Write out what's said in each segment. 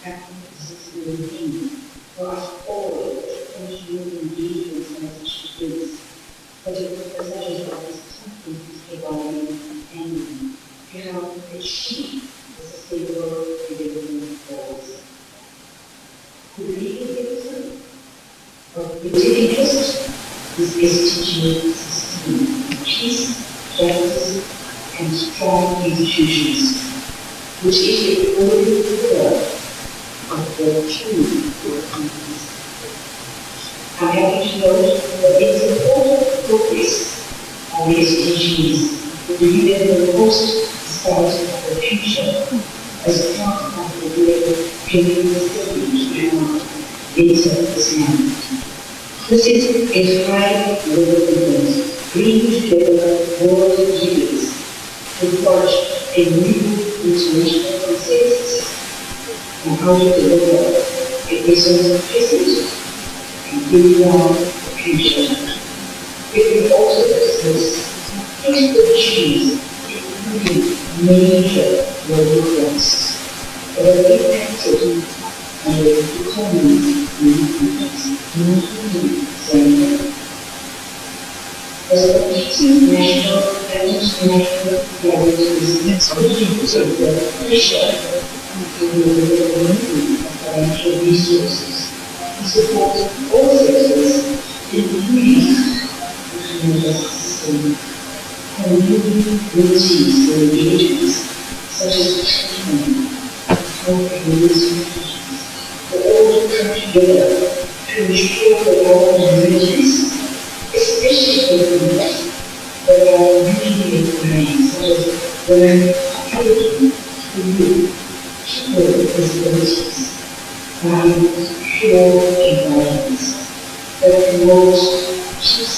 practices within for us all to continue engaging with message to this. But as much as well as something to evolving and to help achieve the sustainable development goals. The legal of the interest is to sustain peace, justice, and strong institutions, which is the only pillar of the true countries. I'm happy to note that it is important progress on the institutions with the UN start of the future as part of the UN community later this month. This is a high level event, bringing together world leaders to forge a new international consensus on how to deliver a present and build on the future. It will also discuss critical issues, including major global threats that are impacted on the economy including Zambia. As a competing national and international realities, the pressure on the community of financial resources to support all sectors, including the criminal justice system, community routines and engagements such as training and health community for all to come together to ensure that our communities, especially for the youth, that are usually behind, such as women, children, youth, people with disabilities, find pure environments that promote peace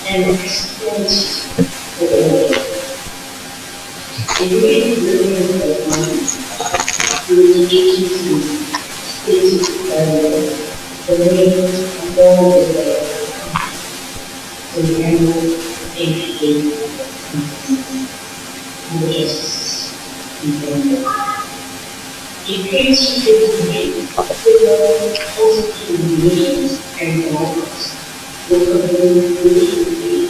and prosperity for all. The UN Women Development will engage in stated the main and all the annual APA on the justice in Zambia. It creates creativity, positive relations and values will continue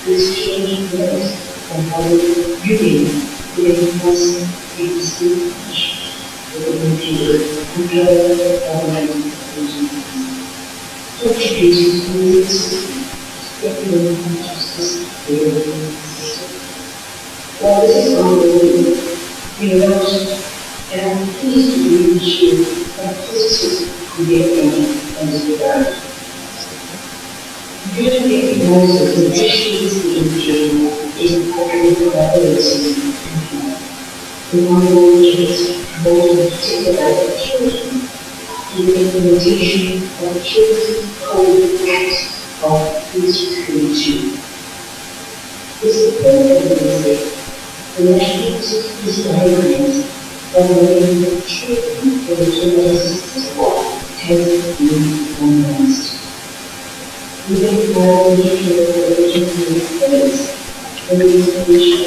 this changing world on how viewing the enhancing existing issues within the and government agencies. Contributing to the system, economic justice, system. While this is ongoing, we want and I'm pleased to reassure that positive engagement in this regard. UN recognizes the issues the individual is important collaboration the ongoing case promoting particular children in the implementation of the Children's Code Act of 2022. This important message, the National Security Guidelines on the children for the criminal justice has been formalized. Within all the original states, the legislation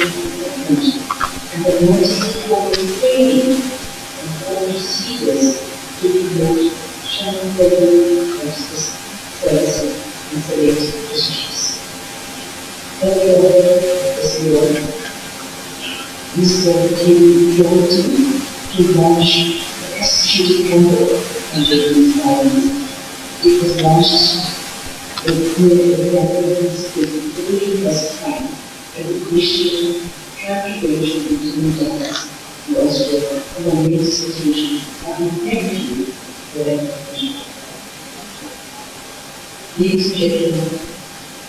and the multi-supporting training and all procedures to promote child-friendly justice services and selected issues. However, this year, Mr. Jordan to launch the executive handbook on children's violence. It was launched with the evidence with the best time and appreciating calculation between justice and also among the institutions and integrity for their profession. Ladies and gentlemen,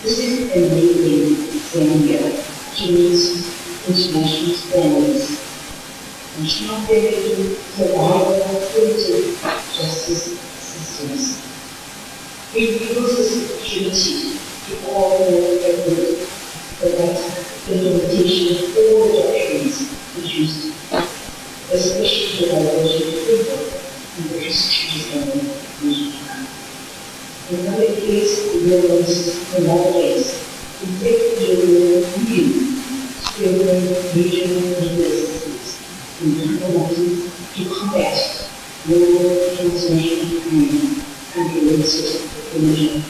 this is enabling Zambia to meet international standards and championing survival primitive justice systems. It gives us the opportunity to coordinate effort for that implementation of all the doctrines produced, especially the biology of people in the prosecution in other cases, the journalists collaborate to take the review regional universities in technology to combat no transnational crime country-related criminal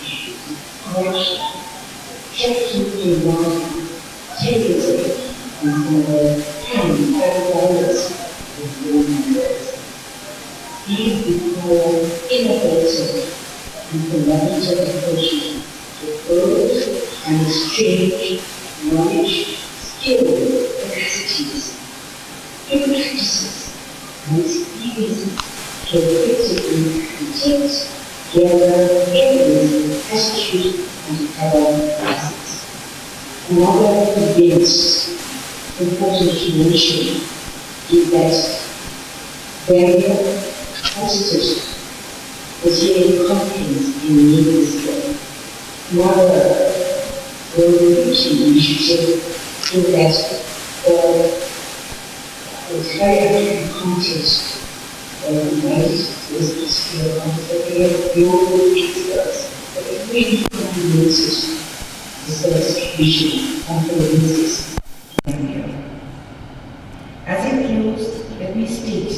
issues, corruption, trafficking in Zambia, terrorism, and some of the 10 violence with war members. These become innovative and collaborative approaches to build and exchange knowledge, skills, capacities, good practices, and experiences to effectively detect, gather evidence, prosecute, and cover cases. Another important to mention is that Zambia Constitution was really confidence in legal skill. Another revolution initiative is that the very contest this particular concept, global experts, but it really uses the certification of forensics. As I close, let me state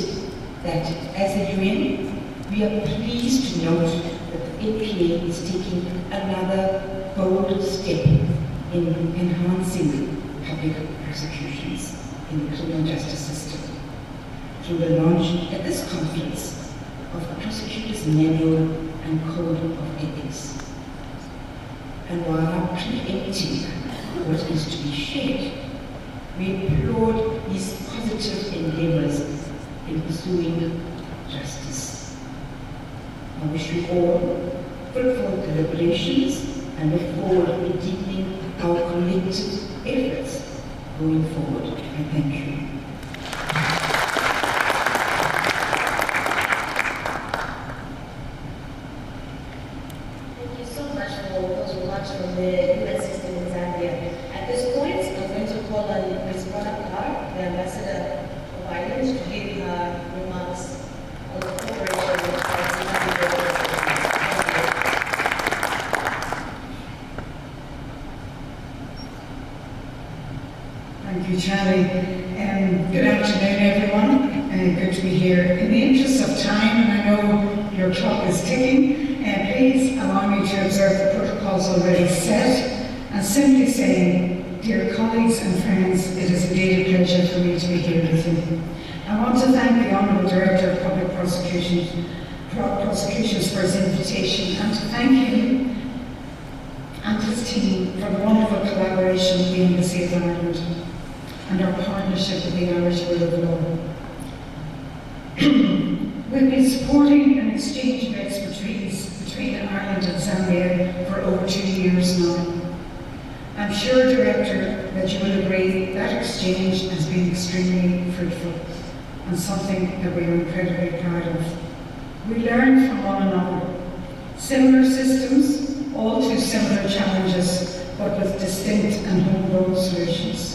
that as a UN, we are pleased to note that the APA is taking another bold step in enhancing public prosecutions in the criminal justice system through the launch at this conference of the Prosecutor's Manual and Code of Ethics. And while not preempting what is to be shared, we applaud these positive endeavors in pursuing justice. I wish you all fruitful deliberations and look forward to deepening our collective efforts going forward. I thank you. Thank you so much for those remarks on the UN system in Zambia. At this point, I'm going to call on Ms. Bonapar, the Ambassador of Ireland, to give her remarks on the cooperation with Zimbabwe. Thank you, Charlie. Good afternoon, everyone. Good to be here. In the interest of time, and I know your clock is ticking, please allow me to observe the protocols already set, and simply saying, dear colleagues and friends, it is indeed a pleasure for me to be here with you. I want to thank the Honourable Director of Public Prosecutions for his invitation, and to thank him and his team for the wonderful collaboration with the Embassy of Ireland and our partnership with the Irish Rule of Law. We've been supporting an exchange of expertise between Ireland and Zambia for over 2 years now. I'm sure, Director, that you will agree that exchange has been extremely fruitful and something that we are incredibly proud of. We learn from one another. Similar systems, all too similar challenges, but with distinct and homegrown solutions.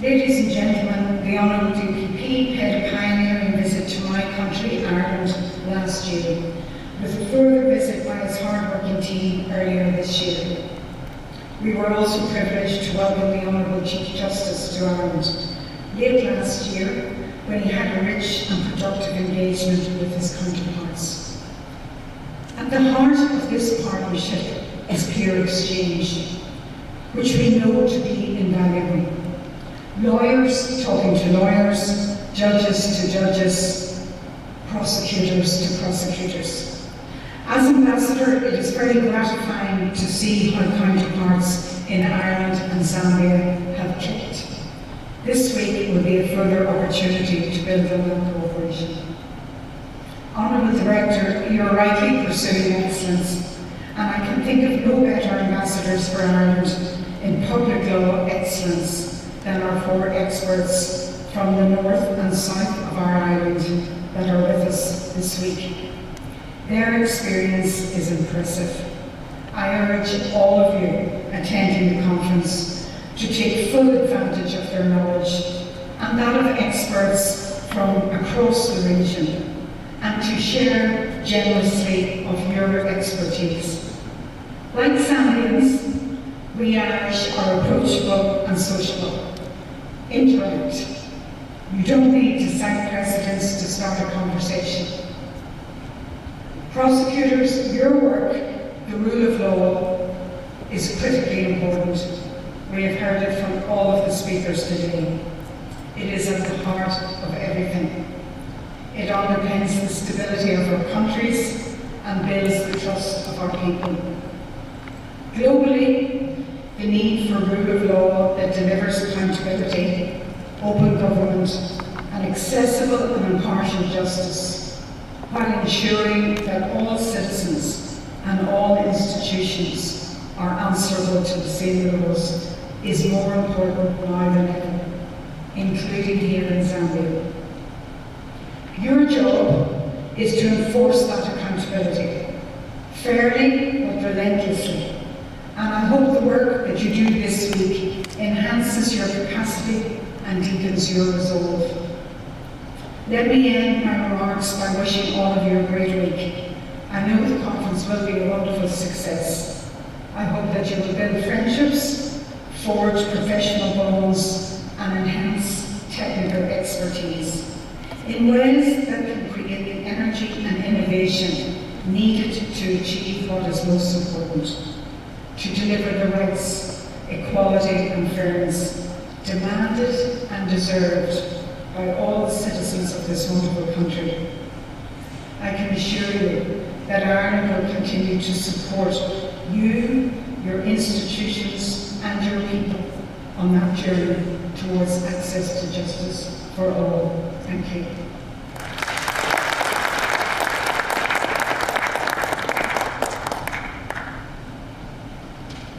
Ladies and gentlemen, the Honourable DPP paid a pioneering visit to my country, Ireland, last year, with a further visit by his hard-working team earlier this year. We were also privileged to welcome the Honourable Chief Justice to Ireland late last year, when he had a rich and productive engagement with his counterparts. At the heart of this partnership is peer exchange, which we know to be invaluable. Lawyers talking to lawyers, judges to judges, prosecutors to prosecutors. As Ambassador, it is very gratifying to see how counterparts in Ireland and Zambia have clicked. This week will be a further opportunity to build on that cooperation. Honourable Director, you are rightly pursuing excellence, and I can think of no better ambassadors for Ireland in public law excellence than our 4 experts from the north and south of our island that are with us this week. Their experience is impressive. I urge all of you attending the conference to take full advantage of their knowledge and that of experts from across the region, and to share generously of your expertise. Like Zambians, we Irish are approachable and sociable. Interact. You don't need to cite precedents to start a conversation. Prosecutors, your work, the rule of law, is critically important. We have heard it from all of the speakers today. It is at the heart of everything. It underpins the stability of our countries and builds the trust of our people. Globally, the need for rule of law that delivers accountability, open government, and accessible and impartial justice, while ensuring that all citizens and all institutions are answerable to the same rules, is more important now than ever, including here in Zambia. Your job is to enforce that accountability, fairly but relentlessly, and I hope the work that you do this week enhances your capacity and deepens your resolve. Let me end my remarks by wishing all of you a great week. I know the conference will be a wonderful success. I hope that you will build friendships, forge professional bonds, and enhance technical expertise in ways that can create the energy and innovation needed to achieve what is most important, to deliver the rights, equality and fairness demanded and deserved by all the citizens of this wonderful country. I can assure you that Ireland will continue to support you, your institutions and your people on that journey towards access to justice for all. Thank you.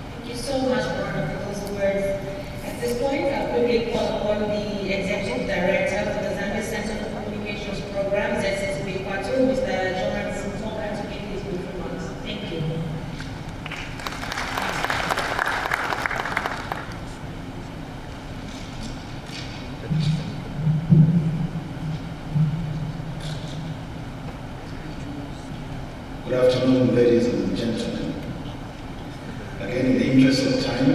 Thank you so much, Barbara, for those words. At this point, I quickly call upon the Executive Director of the Zambia Center for Communications Programs, SSB Kwatu, Mr. Jonathan Tonga, to make his brief remarks. Thank you. Good afternoon, ladies and gentlemen. Again, in the interest of time,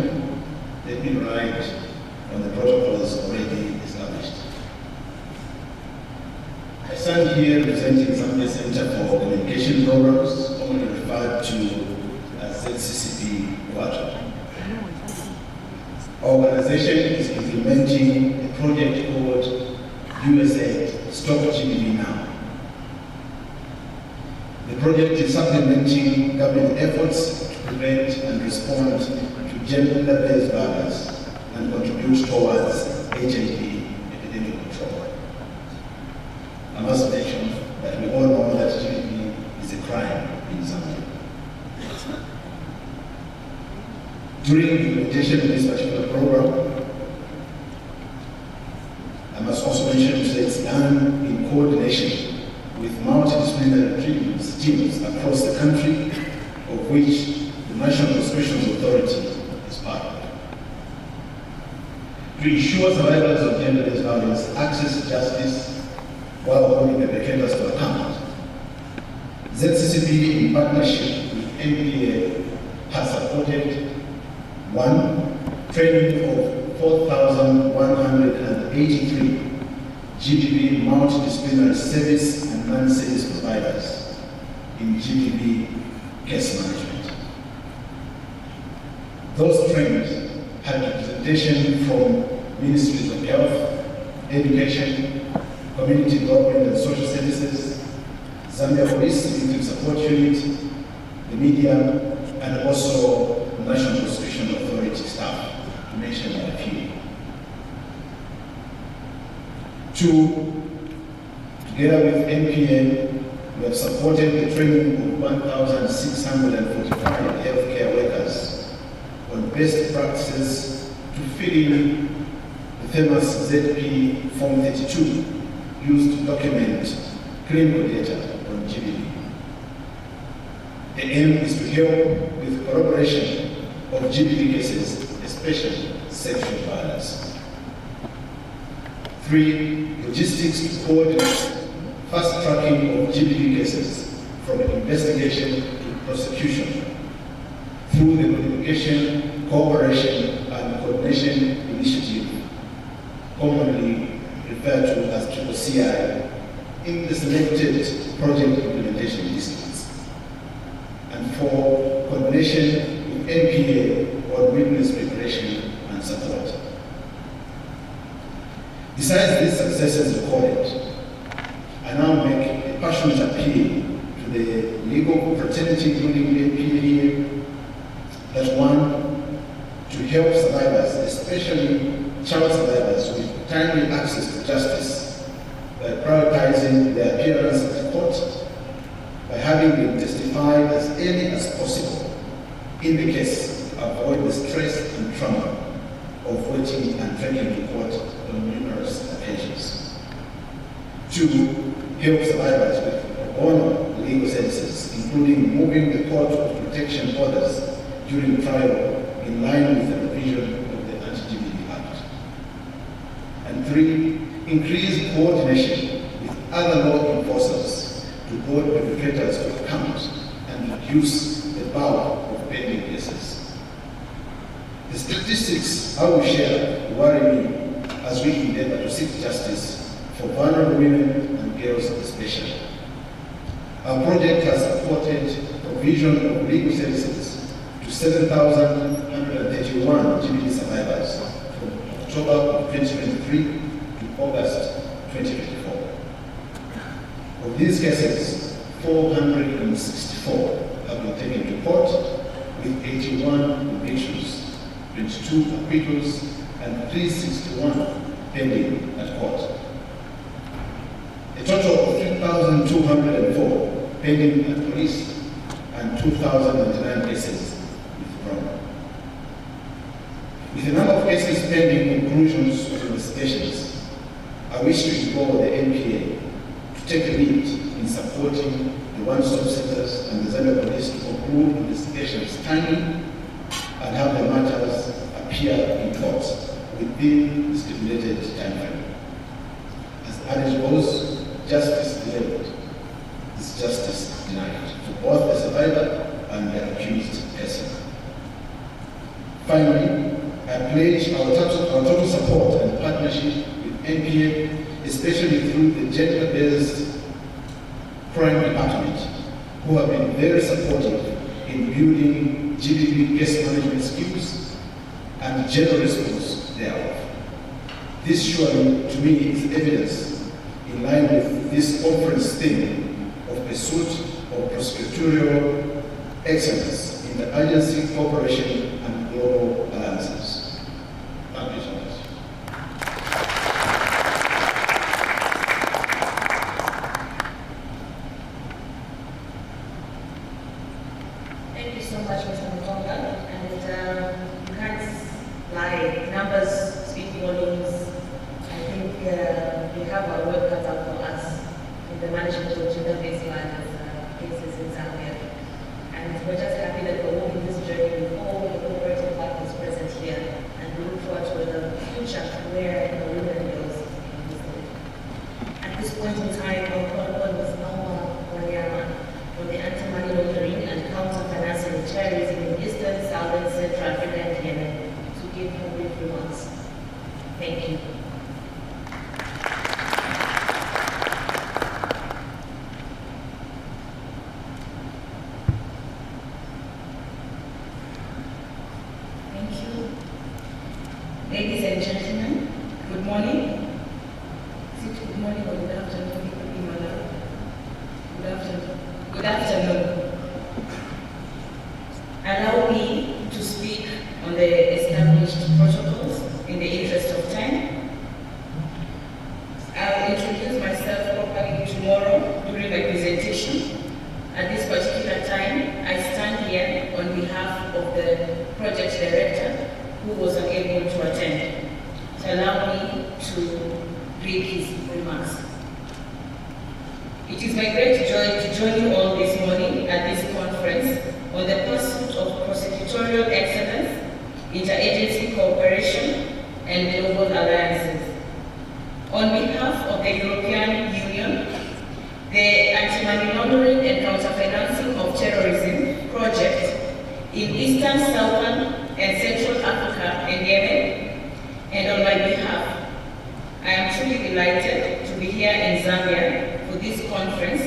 let me write on the protocols already established. I stand here representing Zambia Center for Communication Programs, commonly referred to as ZCCP Quadrant. Our organization is implementing a project called USA Stop GBV Now. The project is supplementing government efforts to prevent and respond to gender-based violence and contribute towards HIV epidemic control. I must mention that we all know that GBV is a crime in Zambia. During the implementation of this particular program, I must also mention that it's done in coordination with multidisciplinary teams across the country, of which the National Prosecution Authority is part of. To ensure survivors of gender-based violence access justice while holding the perpetrators to account, ZCCP, in partnership with NPA, has supported 1. Training of 4,183 GBV multidisciplinary service and non-service providers in GBV case management. Those trained had representation from ministries of health, education, community development and social services, Zambia Police Victim Support Unit, the media, and also the National Prosecution Authority staff, to mention a few. 2, together with NPA, we have supported the training of 1,645 healthcare workers on best practices to fill in the famous ZP Form 32 used to document clinical data on GBV. The aim is to help with corroboration of GBV cases, especially sexual violence. 3, logistics to coordinate fast-tracking of GBV cases from investigation to prosecution through the Communication, Cooperation and Coordination Initiative, commonly referred to CI in the selected project implementation districts. And 4, coordination with NPA on witness preparation and support. Besides these successes recorded, I now make a passionate appeal to the legal fraternity, including the NPA here, that one, to help survivors, especially child survivors, with timely access to justice by prioritizing their appearance at court, by having them testify as early as possible in the case to avoid the stress and trauma of waiting and trekking to court on numerous occasions. 2, help survivors with pro bono legal services, including moving the court of protection orders during trial in line with the provision of the Anti-GBV Act. And 3, increase coordination with other law enforcers to hold perpetrators to account and reduce the bulk of pending cases. The statistics I will share worry me as we endeavor to seek justice for vulnerable women and girls especially. Our project has supported provision of legal services to 7,131 GBV survivors from October of 2023 to August 2024. Of these cases, 464 have been taken to court with 81 convictions, 22 acquittals, and 361 pending at court. A total of 3,204 pending at police and 2,099 cases withdrawn. With the number of cases pending conclusions of investigations, I wish to implore the NPA to take a lead in supporting the one-stop centers and the Zambia police to conclude investigations timely and have the matters appear in court within the stipulated timeframe. As the adage goes, justice delayed is justice denied for both the survivor and the accused person. Finally, I pledge our total support and partnership with NPA, especially through the gender-based crime department, who have been very supportive in building GBV case management skills and general response thereof. This surely, to me, is evidence in line with this conference theme of pursuit of prosecutorial excellence in the agency cooperation and global alliances. Thank you so much. Thank you so much, Mr. Mutonga. And you can't lie, numbers speak volumes. I think we have our work cut out for us in the management of gender-based violence cases in Zambia. And we're just happy that we're walking this journey with all the cooperative partners present here. And we look forward to the future where the women and girls in this country. At this point in time, our call was Norma Wanyama from the Anti-Money Laundering and Counter-Financing of Terrorism in Eastern, Southern, Central Africa, and Yemen to give her brief remarks. Thank you. Thank you. Ladies and gentlemen, good morning. Is it good morning or good afternoon? Good afternoon. Good afternoon. Allow me to speak on the established protocols in the interest of time. I'll introduce myself properly tomorrow during my presentation. At this particular time, I stand here on behalf of the project director who was unable to attend. So allow me to read his remarks. It is my great joy to join you all this morning at this conference on the pursuit of prosecutorial excellence, interagency cooperation, and global alliances. On behalf of the European Union, the Anti-Money Laundering and Counter-Financing of Terrorism project in Eastern, Southern, and Central Africa and Yemen, and on my behalf, I am truly delighted to to be here in Zambia for this conference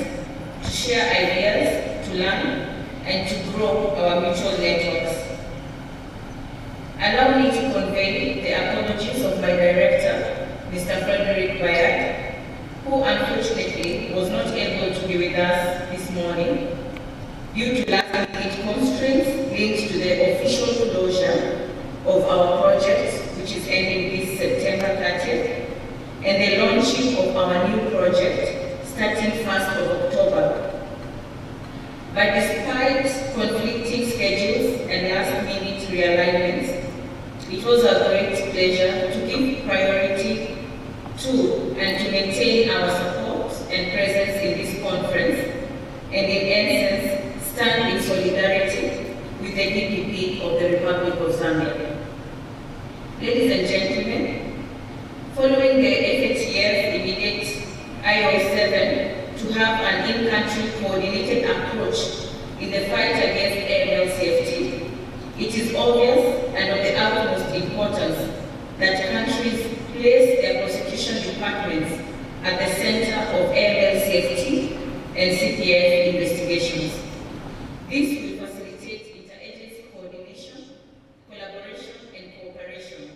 to share ideas, to learn, and to grow our mutual networks. Allow me to convey the apologies of my director, Mr. Frederick Bayard, who unfortunately was not able to be with us this morning due to last-minute constraints linked to the official closure of our project, which is ending this September 30th, and the launching of our new project starting 1st of October. But despite conflicting schedules and last-minute realignments, it was a great pleasure to give priority to and to maintain our support and presence in this conference, and in essence, stand in solidarity with the DPP of the Republic of Zambia. Ladies and gentlemen, following the FATF's immediate IO7 to have an in-country coordinated approach in the fight against AML safety, it is obvious and of the utmost importance that countries place their prosecution departments at the center of AML safety and CPF investigations. This will facilitate interagency coordination, collaboration, and cooperation,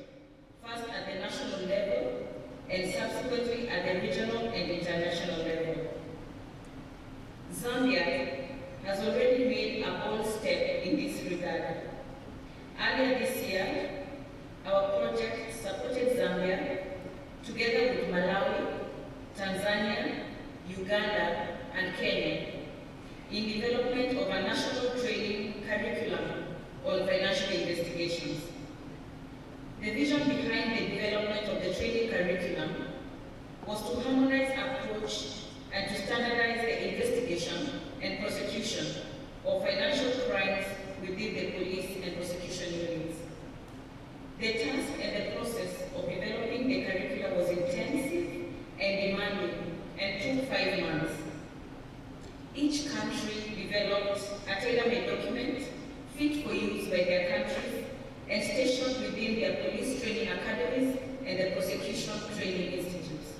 first at the national level and subsequently at the regional and international level. Zambia has already made a bold step in this regard. Earlier this year, our project supported Zambia, together with Malawi, Tanzania, Uganda, and Kenya, in development of a national training curriculum on financial investigations. The vision behind the development of the training curriculum was to harmonize approach and to standardize the investigation and prosecution of financial crimes within the police and prosecution units. The task and the process of developing the curriculum was intensive and demanding and took 5 months. Each country developed a tailor-made document fit for use by their countries and stationed within their police training academies and the prosecution training institutes.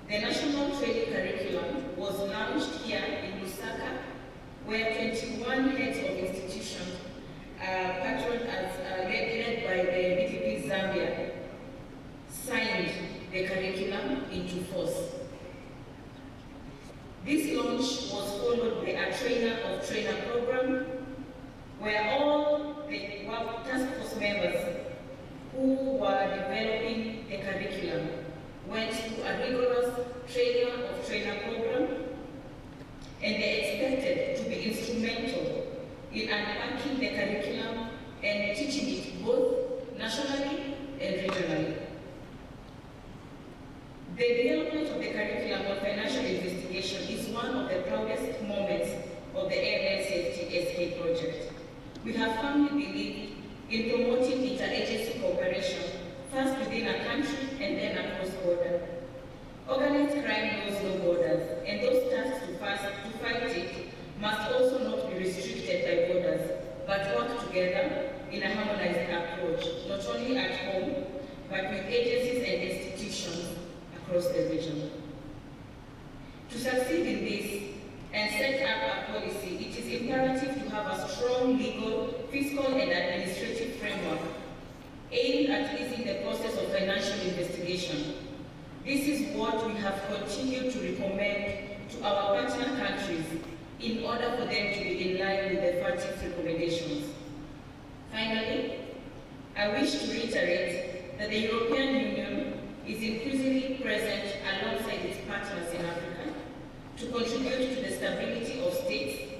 The national training curriculum was launched here in Lusaka, where 21 heads of institutions, patroned as led by the DPP Zambia, signed the curriculum into force. This launch was followed by a trainer of trainer program, where all the task force members who were developing the curriculum went through a rigorous trainer of trainer program, and they expected to be instrumental in unpacking the curriculum and teaching it both nationally and regionally. The development of the curriculum on financial investigation is one of the proudest moments of the AML Safety SK project. We have firmly believed in promoting interagency cooperation, first within a country and then across borders. Organized crime knows no borders, and those tasked to fight it must also not be restricted by borders, but work together in a harmonized approach, not only at home, but with agencies and institutions across the region. To succeed in this and set up a policy, it is imperative to have a strong legal, fiscal, and administrative framework aimed at easing the process of financial investigation. This is what we have continued to recommend to our partner countries in order for them to be in line with the FATF's recommendations. Finally, I wish to reiterate that the European Union is increasingly present alongside its partners in Africa to contribute to the stability of states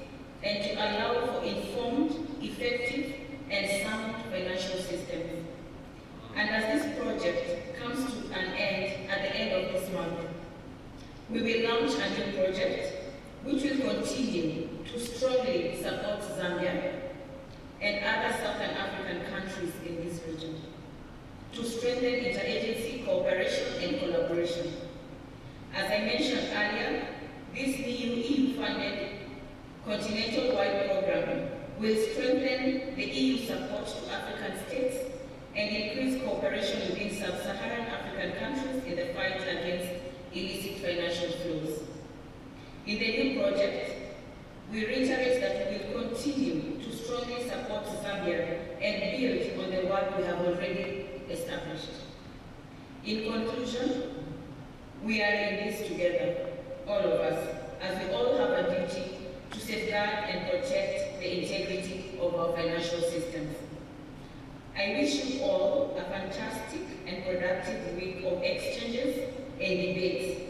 and to allow for informed, effective, and sound financial systems. And as this project comes to an end at the end of this month, we will launch a new project which will continue to strongly support Zambia and other Southern African countries in this region to strengthen interagency cooperation and collaboration. As I mentioned earlier, this new EU-funded continental-wide program will strengthen the EU support to African states and increase cooperation within sub-Saharan African countries in the fight against illicit financial flows. In the new project, we reiterate that we will continue to strongly support Zambia and build on the work we have already established. In conclusion, we are in this together, all of us, as we all have a duty to safeguard and protect the integrity of our financial systems. I wish you all a fantastic and productive week of exchanges and debates,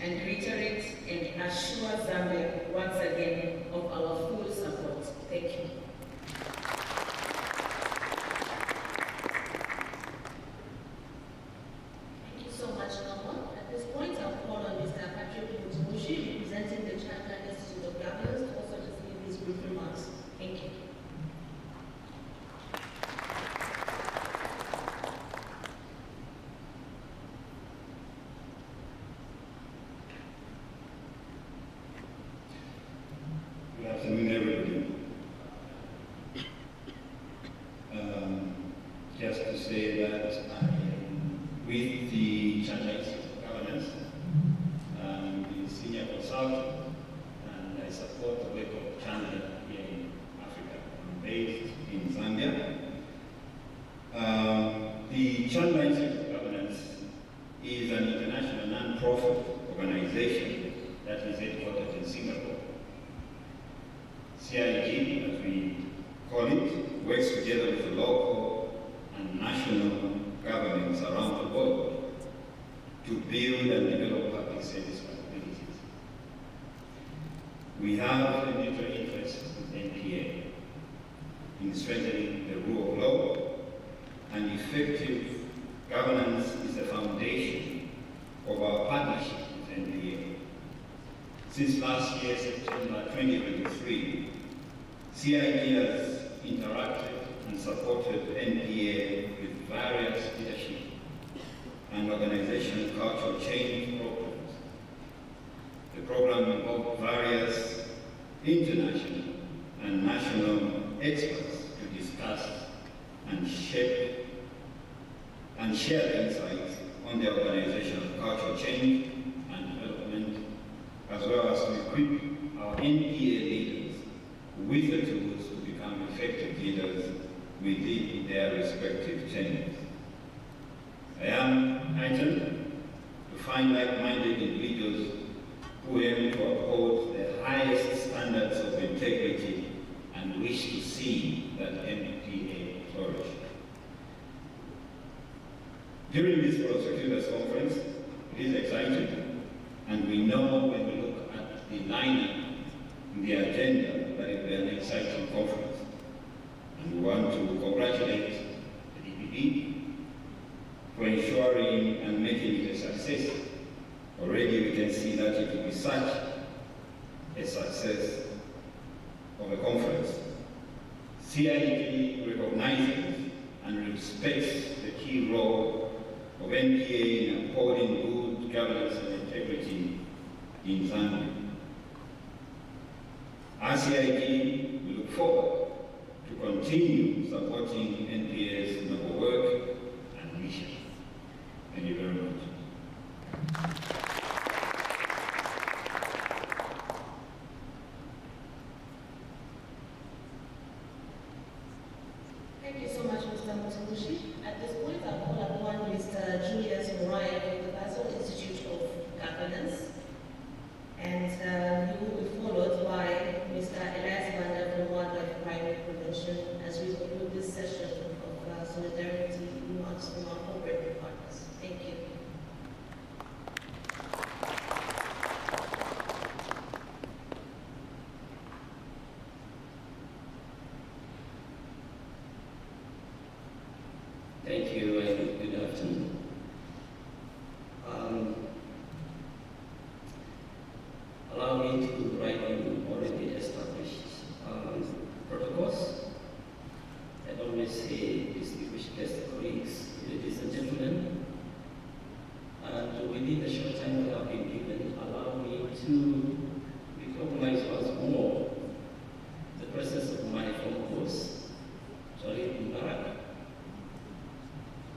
and reiterate and assure Zambia once again of our full support. Thank you. Thank you so much, Norma. At this point, I'll call on Mr. Patrick Mutubushi, representing the Chaka Institute of Governors, to also just give his brief remarks. Thank you. Good afternoon, everybody. Just to say that I am with the Chaka Institute of Governance. I'm the senior consultant, and I support the work of Chaka here in Africa. I'm based in Zambia. The Chaka Institute of Governance is an international non-profit organization that is headquartered in Singapore. CIG, as we call it, works together with the local and national governments around the world to build and develop public service capabilities. We have a mutual interest with NPA in strengthening the rule of law, and effective governance is the foundation of our partnership with NPA. Since last year, September 2023, CIG has interacted and supported NPA with various leadership and organizational cultural change programs. The program involved various international and national experts to discuss and share insights on the organizational cultural change and development, as well as to equip our NPA leaders with the tools to become effective leaders within their respective channels. I am heightened to find like-minded individuals who aim to uphold the highest standards of integrity and wish to see that NPA flourish. During this Prosecutors Conference, it is exciting, and we know when we look at the lineup, the agenda, that it will be an exciting conference. And we want to congratulate the DPP for ensuring and making it a success. Already we can see that it will be such a success of a conference. CIG recognizes and respects the key role of NPA in upholding good governance and integrity in Zambia. As CIG, we look forward to continue supporting NPA's noble work and mission. Thank you very much. Thank you so much, Mr. Mutubushi. At this point, I'll call upon Mr. Julius Moriah from the Basel Institute of Governance, and he will be followed by Mr. Elias Banda from Wildlife Crime Prevention as we conclude this session of solidarity remarks from our corporate partners. Thank you. Thank you and good afternoon. Allow me to write in already established protocols. I always say, distinguished guest colleagues, ladies and gentlemen, and within the short time that I've been given, allow me to recognize once more the presence of my former boss, Charlie Mubarak.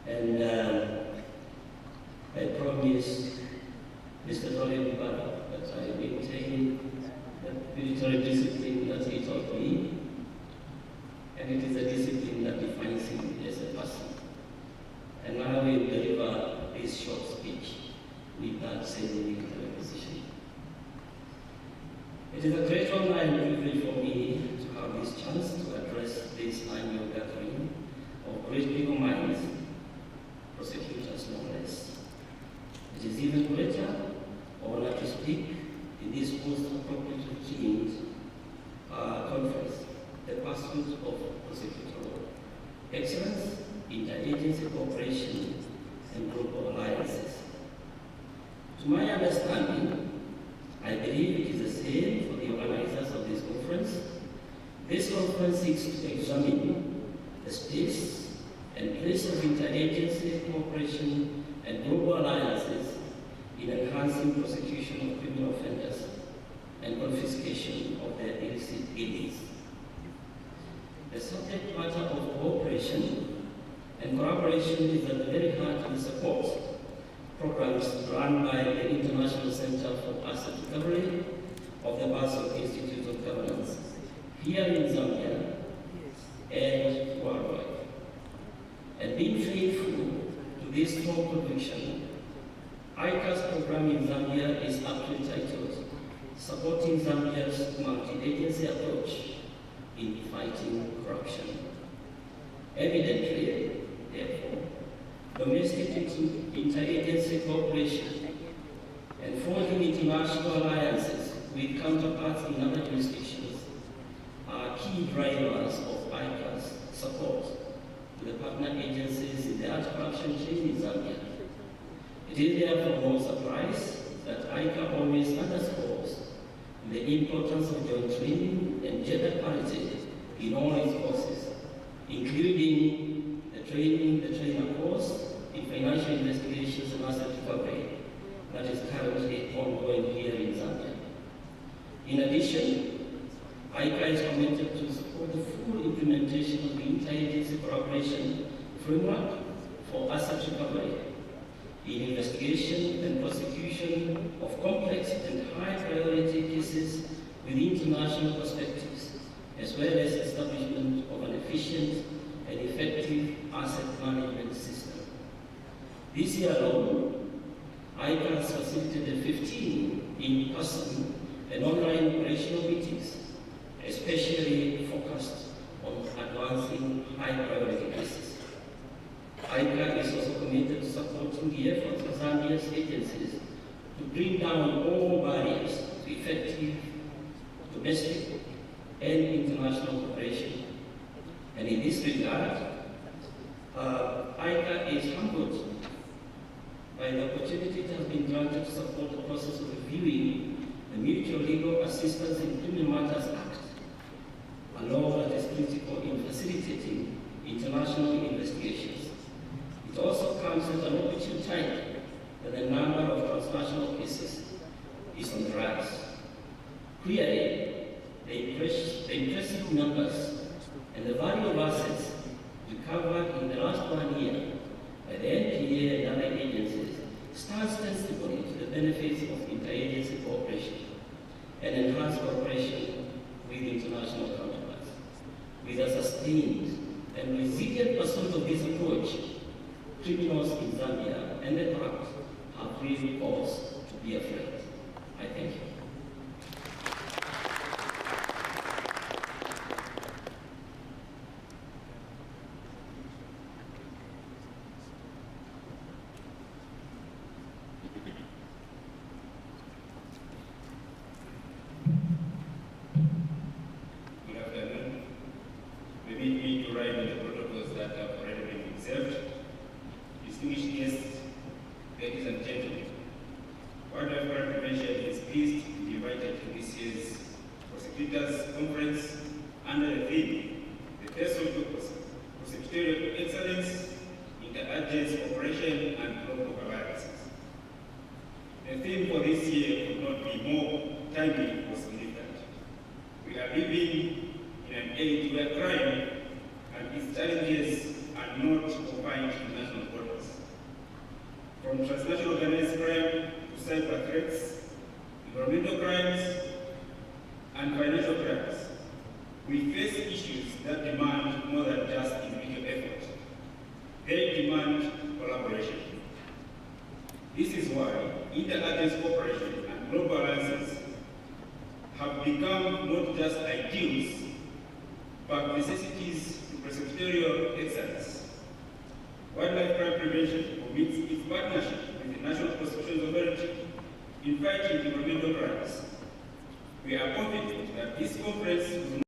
And I promise It is a great honor and privilege for me to have this chance to address this annual gathering of great legal minds, prosecutors no less. It is even greater honor to speak in this most appropriately themed conference, the pursuit of prosecutorial excellence, interagency cooperation, and global alliances. To my understanding, I believe it is the same for the organizers of this conference. This conference seeks to examine the space and place of interagency cooperation and global alliances in enhancing prosecution of criminal offenders and confiscation of their illicit gains. The subject matter of cooperation and collaboration is at the very heart of the support programs run by the International Center for Asset Recovery of the Basel Institute of Governance here in Zambia and worldwide. And being faithful to this strong conviction, ICA's program in Zambia is aptly titled Supporting Zambia's Multi-Agency Approach in Fighting Corruption. Evidently, therefore, domestic interagency cooperation and forging international alliances with counterparts in other jurisdictions are key drivers of ICA's support to the partner agencies in the anti-corruption chain in Zambia. It is therefore no surprise that ICA always underscores the importance of joint training and gender parity in all its courses, including the trainer course in financial investigations and asset recovery that is currently ongoing here in Zambia. In addition, ICA is committed to support the full implementation of the interagency collaboration framework for asset recovery in investigation and prosecution of complex and high-priority cases with international perspectives, as well as establishment of an efficient and effective asset management system. This year alone, ICA has facilitated 15 in-person and online operational meetings, especially focused on advancing high-priority cases. ICA is also committed to supporting the efforts of Zambia's agencies to bring down all barriers to effective domestic and international cooperation. And in this regard, ICA is humbled by the opportunity it has been granted to support the process of reviewing the Mutual Legal Assistance in Criminal Matters Act, a law that is critical in facilitating international investigations. It also comes at an opportune time when the number of transnational cases is on the rise. Clearly, the impressive numbers and the value of assets recovered in the last 1 year by the NPA and other agencies stands testimony to the benefits of interagency cooperation and enhanced cooperation with international counterparts. With a sustained and resilient pursuit of this approach, criminals in Zambia and the corrupt have real cause to be afraid. I thank you. Good afternoon. Permit me to write on the protocols that have already been observed. Distinguished guests, ladies and gentlemen, what I've already mentioned is pleased to be invited to this year's Prosecutors Conference under the theme, the Pursuit of Prosecutorial Excellence, Interagency Cooperation, and Global Alliances. The theme for this year could not be more timely or significant. We are living in an age where crime and its challenges are not confined to national borders. From transnational organized crime to cyber threats, environmental crimes, and financial crimes, we face issues that demand more than just individual effort. They demand collaboration. This is why interagency cooperation and global alliances have have become not just ideals, but necessities to prosecutorial excellence. Wildlife crime prevention commits its partnership with the National Prosecution Authority in fighting environmental crimes. We are confident that this conference will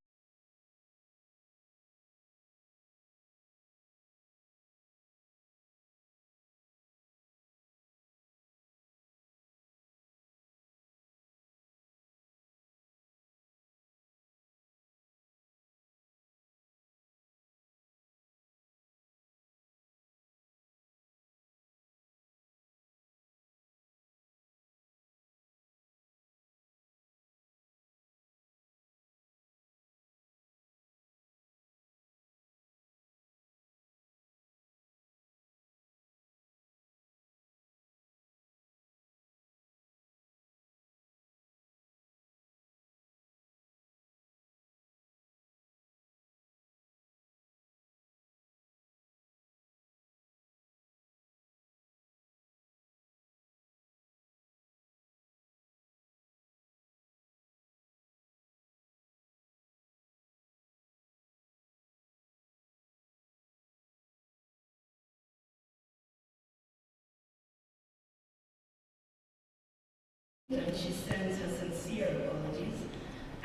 and she sends her sincere apologies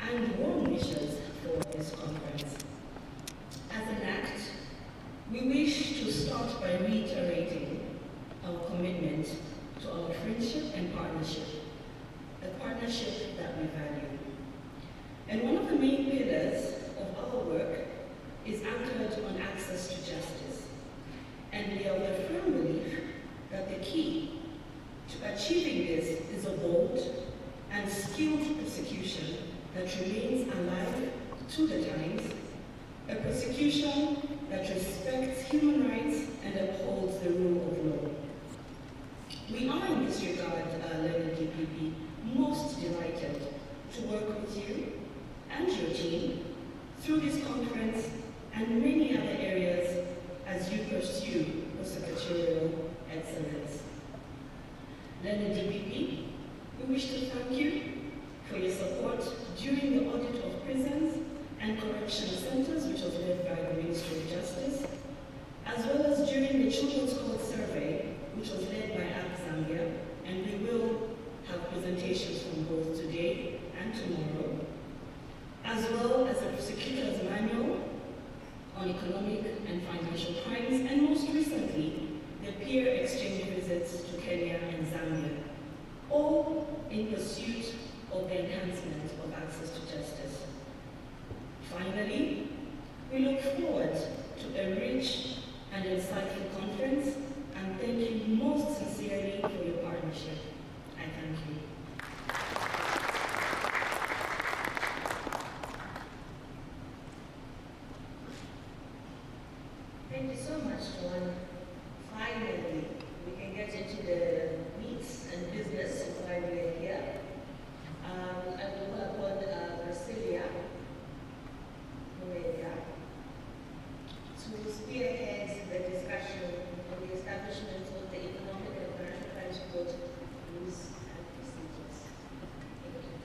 and warm wishes for this conference. As an act, we wish to start by reiterating our commitment to our friendship and partnership, a partnership that we value. And one of the main pillars of our work is anchored on access to justice. And we are of the firm belief that the key to achieving this is a bold and skilled prosecution that remains alive to the times, a prosecution that respects human rights and upholds the rule of law. We are in this regard, Learning DPP, most delighted to work with you and your team through this conference and many other areas as you pursue prosecutorial excellence. Learning DPP, we wish to thank you for your support during the audit of prisons and correctional centers, which was led by the Ministry of Justice, as well as during the Children's Court Survey, which was led by Zambia, and we will have presentations from both today and tomorrow, as well as a prosecutor's manual on economic and financial crimes, and most recently, the peer exchange visits to Kenya and Zambia, all in pursuit of the enhancement of access to justice. Finally, we look forward to a rich and insightful conference, and thank you most sincerely for your partnership. I thank you. Thank you so much, Joanna. Finally, we can get into the meats and business of why we are here. I will call upon Brasilia to spearhead the discussion on the establishment of the Economic and Financial Crimes Court rules and procedures. Thank you.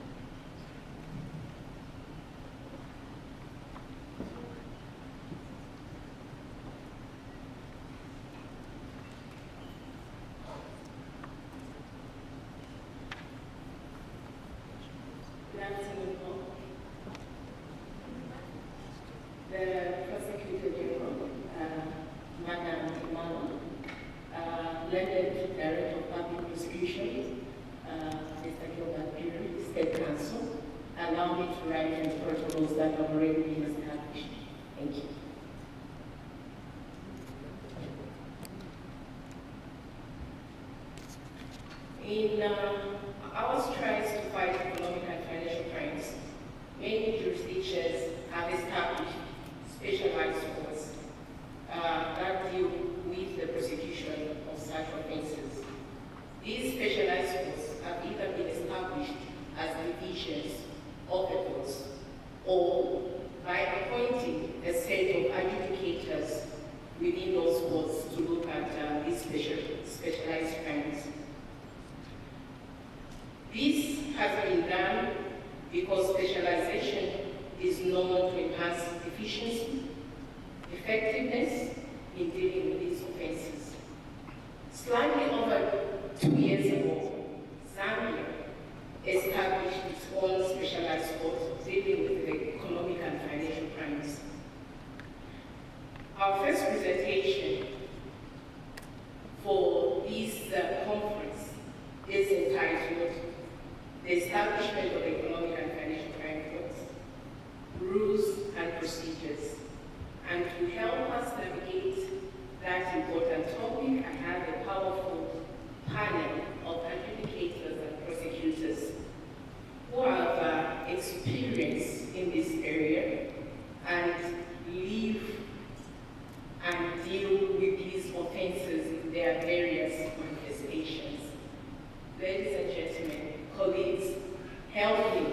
Good afternoon, all. The Prosecutor General, Madam Imano, Learned Director of Public Prosecution, Mr. Gilbert Puri, State Counsel, allow me to write the protocols that have already been established. Thank you. In our strides to fight economic and financial crimes, many jurisdictions have established specialized courts that deal with the prosecution of such offenses. These specialized courts have either been established as divisions of the courts or by appointing a set of adjudicators within those courts to look at these specialized crimes. This has been done because specialized is known to enhance efficiency, effectiveness in dealing with these offenses. Slightly over 2 years ago, Zambia established its own specialized court dealing with the economic and financial crimes. Our first presentation for this conference is entitled The Establishment of Economic and Financial Crime Courts, Rules and Procedures. And to help us navigate that important topic, I have a powerful panel of adjudicators and prosecutors who have experience in this area and live and deal with these offenses in their various manifestations. Ladies and gentlemen, colleagues, help me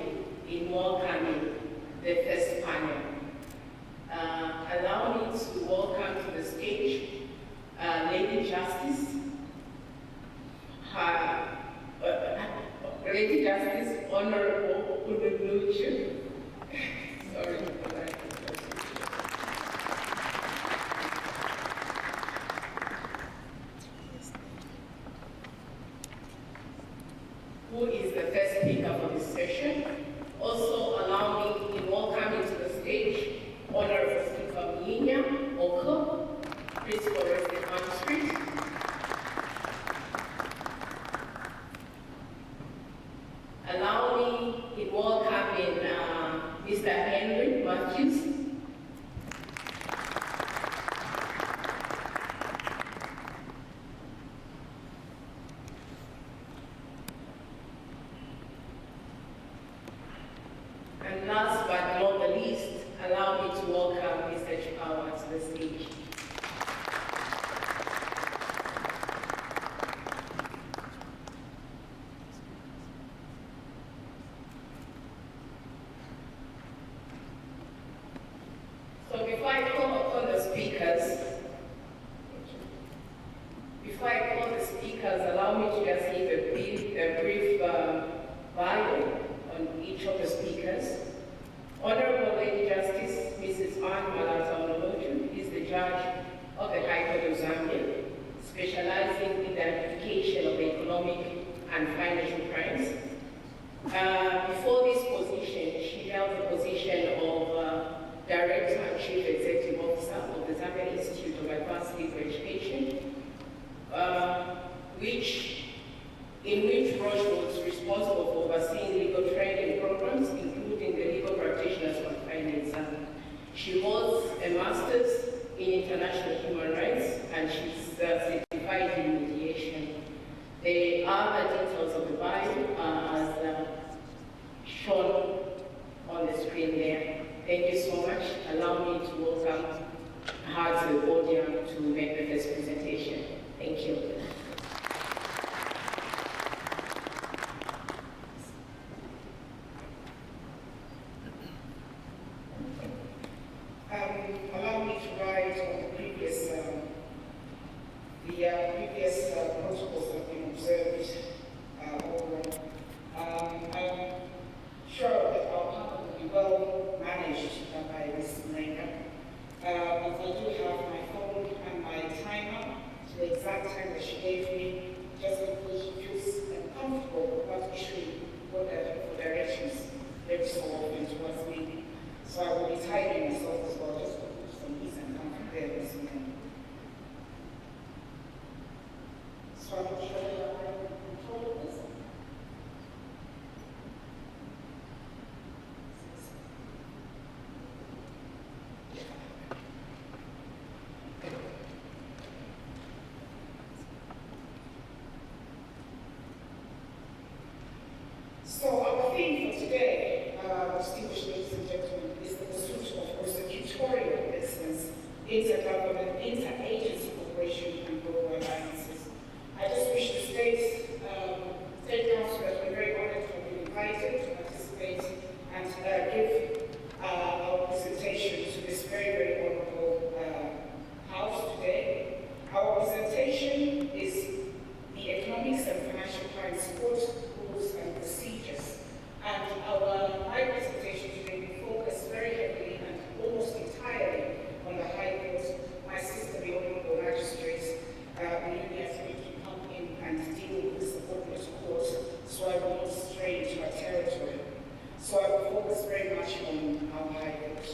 in welcoming the first panel. Allow me to welcome to the stage Lady Justice, Lady Justice Honorable Ununuchu. Sorry for that. Who is the first speaker for this session. Also allow me in welcoming to the stage Honorable Stephen Yinya Oko, Principal Resident on Street. Allow me in welcoming Mr. Henry Matthews. And last but not the least, allow me to welcome Mr. Chipawa to the stage. So before I call upon the speakers, allow me to just give a brief bio on each of the speakers. Honorable Lady Justice Mrs. Anne Malata Onomoju is the judge of the High Court of Zambia, specializing in the adjudication of economic and financial crimes. Before this position, she held the position of Director and Chief Executive Officer of the Zambia Institute of Advanced Legal Education, in which Roche was responsible for overseeing legal training programs, including the legal practitioners on finance. She holds a master's in international human rights, and she's certified in mediation. The other details of the bio are as shown on the screen there. Thank you so much. Allow me to welcome her to the podium to make the first presentation. Thank you. Allow me to write on the previous protocols that have been observed I'm sure that our panel will be well managed by Ms. Mlenga. But I do have my phone and my timer to the exact time that she gave me, just because she feels comfortable about issuing for directions every so often towards me. So I will be timing myself as well, just to put some ease and comfort there this weekend. So I'm not sure that I can control this. So our theme for today, distinguished ladies and gentlemen, is the pursuit of prosecutorial excellence, intergovernment, interagency cooperation, and global alliances. I just wish to state Council that we're very honored to have been invited to participate and give our presentation to this very, very honorable House today. Our presentation is the Economics and Financial Crimes Court Rules and Procedures. And my presentation today will focus very focus very much on our High Court.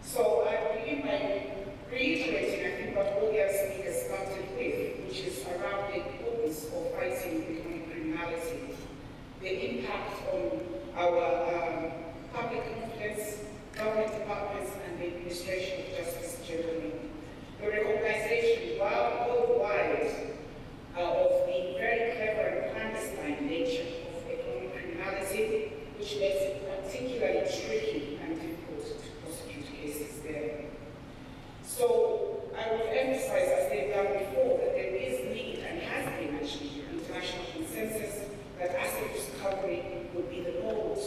So I begin by reiterating, I think, what all the other speakers started with, which is around the importance of fighting economic criminality, the impact on our public confidence, government departments, and the administration of justice generally. The recognition worldwide of the very clever and clandestine nature of economic criminality, which makes it particularly tricky and difficult to prosecute cases there. So I would emphasize, as they've done before, that there is need, and has been actually, international consensus that asset recovery would be the mode,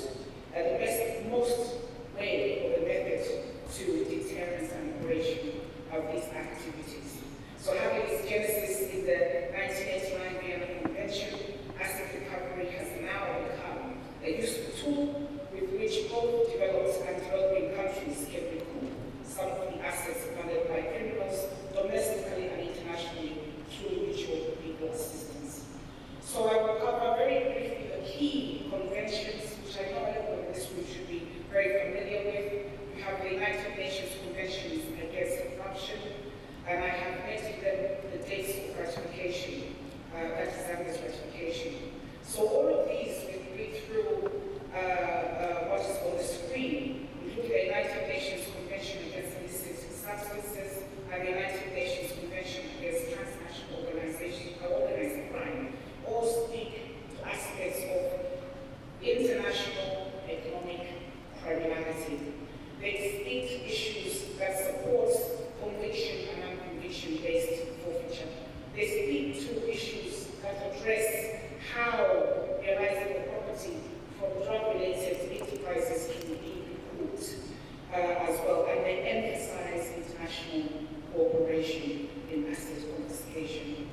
the most way or the method to deterrence and operation of these activities. So having its genesis in the 1989 Vienna Convention, asset recovery has now become a useful tool with which both developed and developing countries can recoup some of the assets funded by criminals domestically and internationally through mutual legal assistance. So I will cover very briefly the key conventions, which I know everyone in this room should be very familiar with. We have the United Nations Conventions Against Corruption, and I have noted them the dates of ratification, that is Zambia's ratification. So all of these, we read through what is on the screen, including the United Nations Convention Against Illicit Substances and the United Nations Convention Against Transnational Organized Crime, all speak to aspects of international economic criminality. They speak to issues that support conviction and non-conviction-based forfeiture. They speak to issues that address how realizable property from drug-related enterprises can be recouped as well, and they emphasize international cooperation in asset confiscation.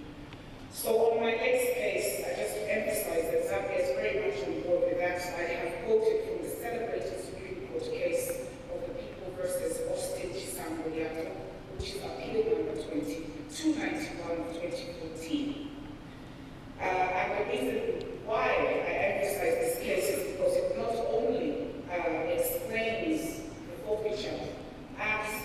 So on my next case, I just emphasize that Zambia is very much on board with that. I have quoted from the celebrated Supreme Court case of the People versus Austin Chisambo, which is appeal number 2291 of 2014. And the reason why I emphasize this case is because it not only explains the forfeiture acts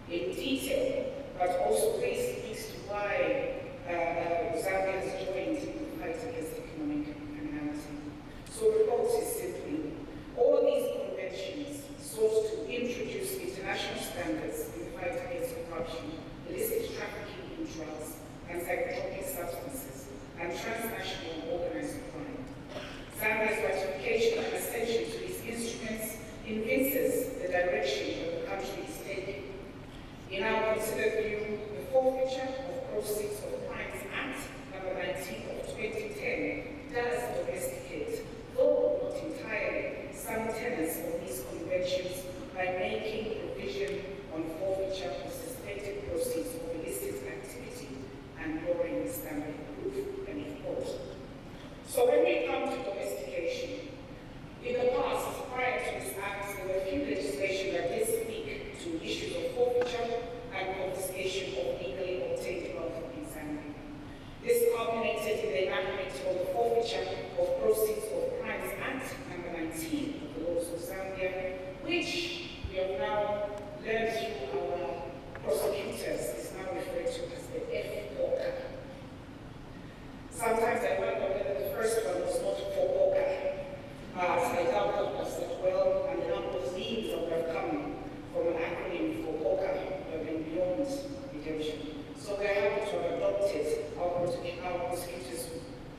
in detail, but also really speaks to why Zambia has joined in the fight against economic criminality. So the quote is simply, all these conventions sought to introduce international standards in the fight against corruption, illicit trafficking in drugs and psychotropic substances, and transnational organized crime. Zambia's ratification and ascension to these instruments evinces the direction that the country is taking. In our considered view, the forfeiture of proceeds of Crimes Act No. 19 of 2010 does domesticate, though not entirely, some tenets of these conventions by making provision on forfeiture of suspected proceeds of illicit activity and lowering the standard of proof, and quote. So when we come to domestication, in the past, prior to this act, there were few legislation that did speak to issues of forfeiture and confiscation of legally obtained wealth in Zambia. This culminated in the enactment of the Forfeiture of Proceeds of Crimes Act No. 19 of the laws of Zambia, which we have now learned through our prosecutors is now referred to as the F-OCA. Sometimes I wonder whether the first one was not for OCA. I doubt that was as well, and the number of names that were coming from an acronym for OCA have been beyond redemption. So we're happy to have adopted our prosecutors'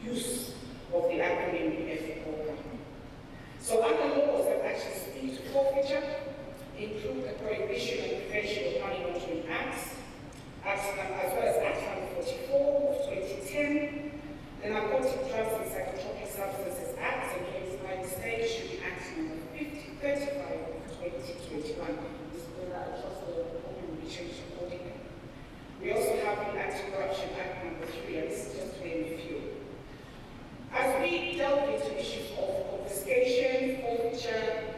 use of the acronym F-OCA. So other laws that actually speak to forfeiture include the Prohibition and Prevention of Money Laundering Acts, as well as Act No. 44 of 2010, the Narcotic Drugs and Psychotropic Substances Act, and case by mistake should be Act No. 35 of 2021. This will trust the will be changed accordingly. We also have the Anti-Corruption Act No. 3, and this is just to name a few. As we delve into issues of confiscation, forfeiture,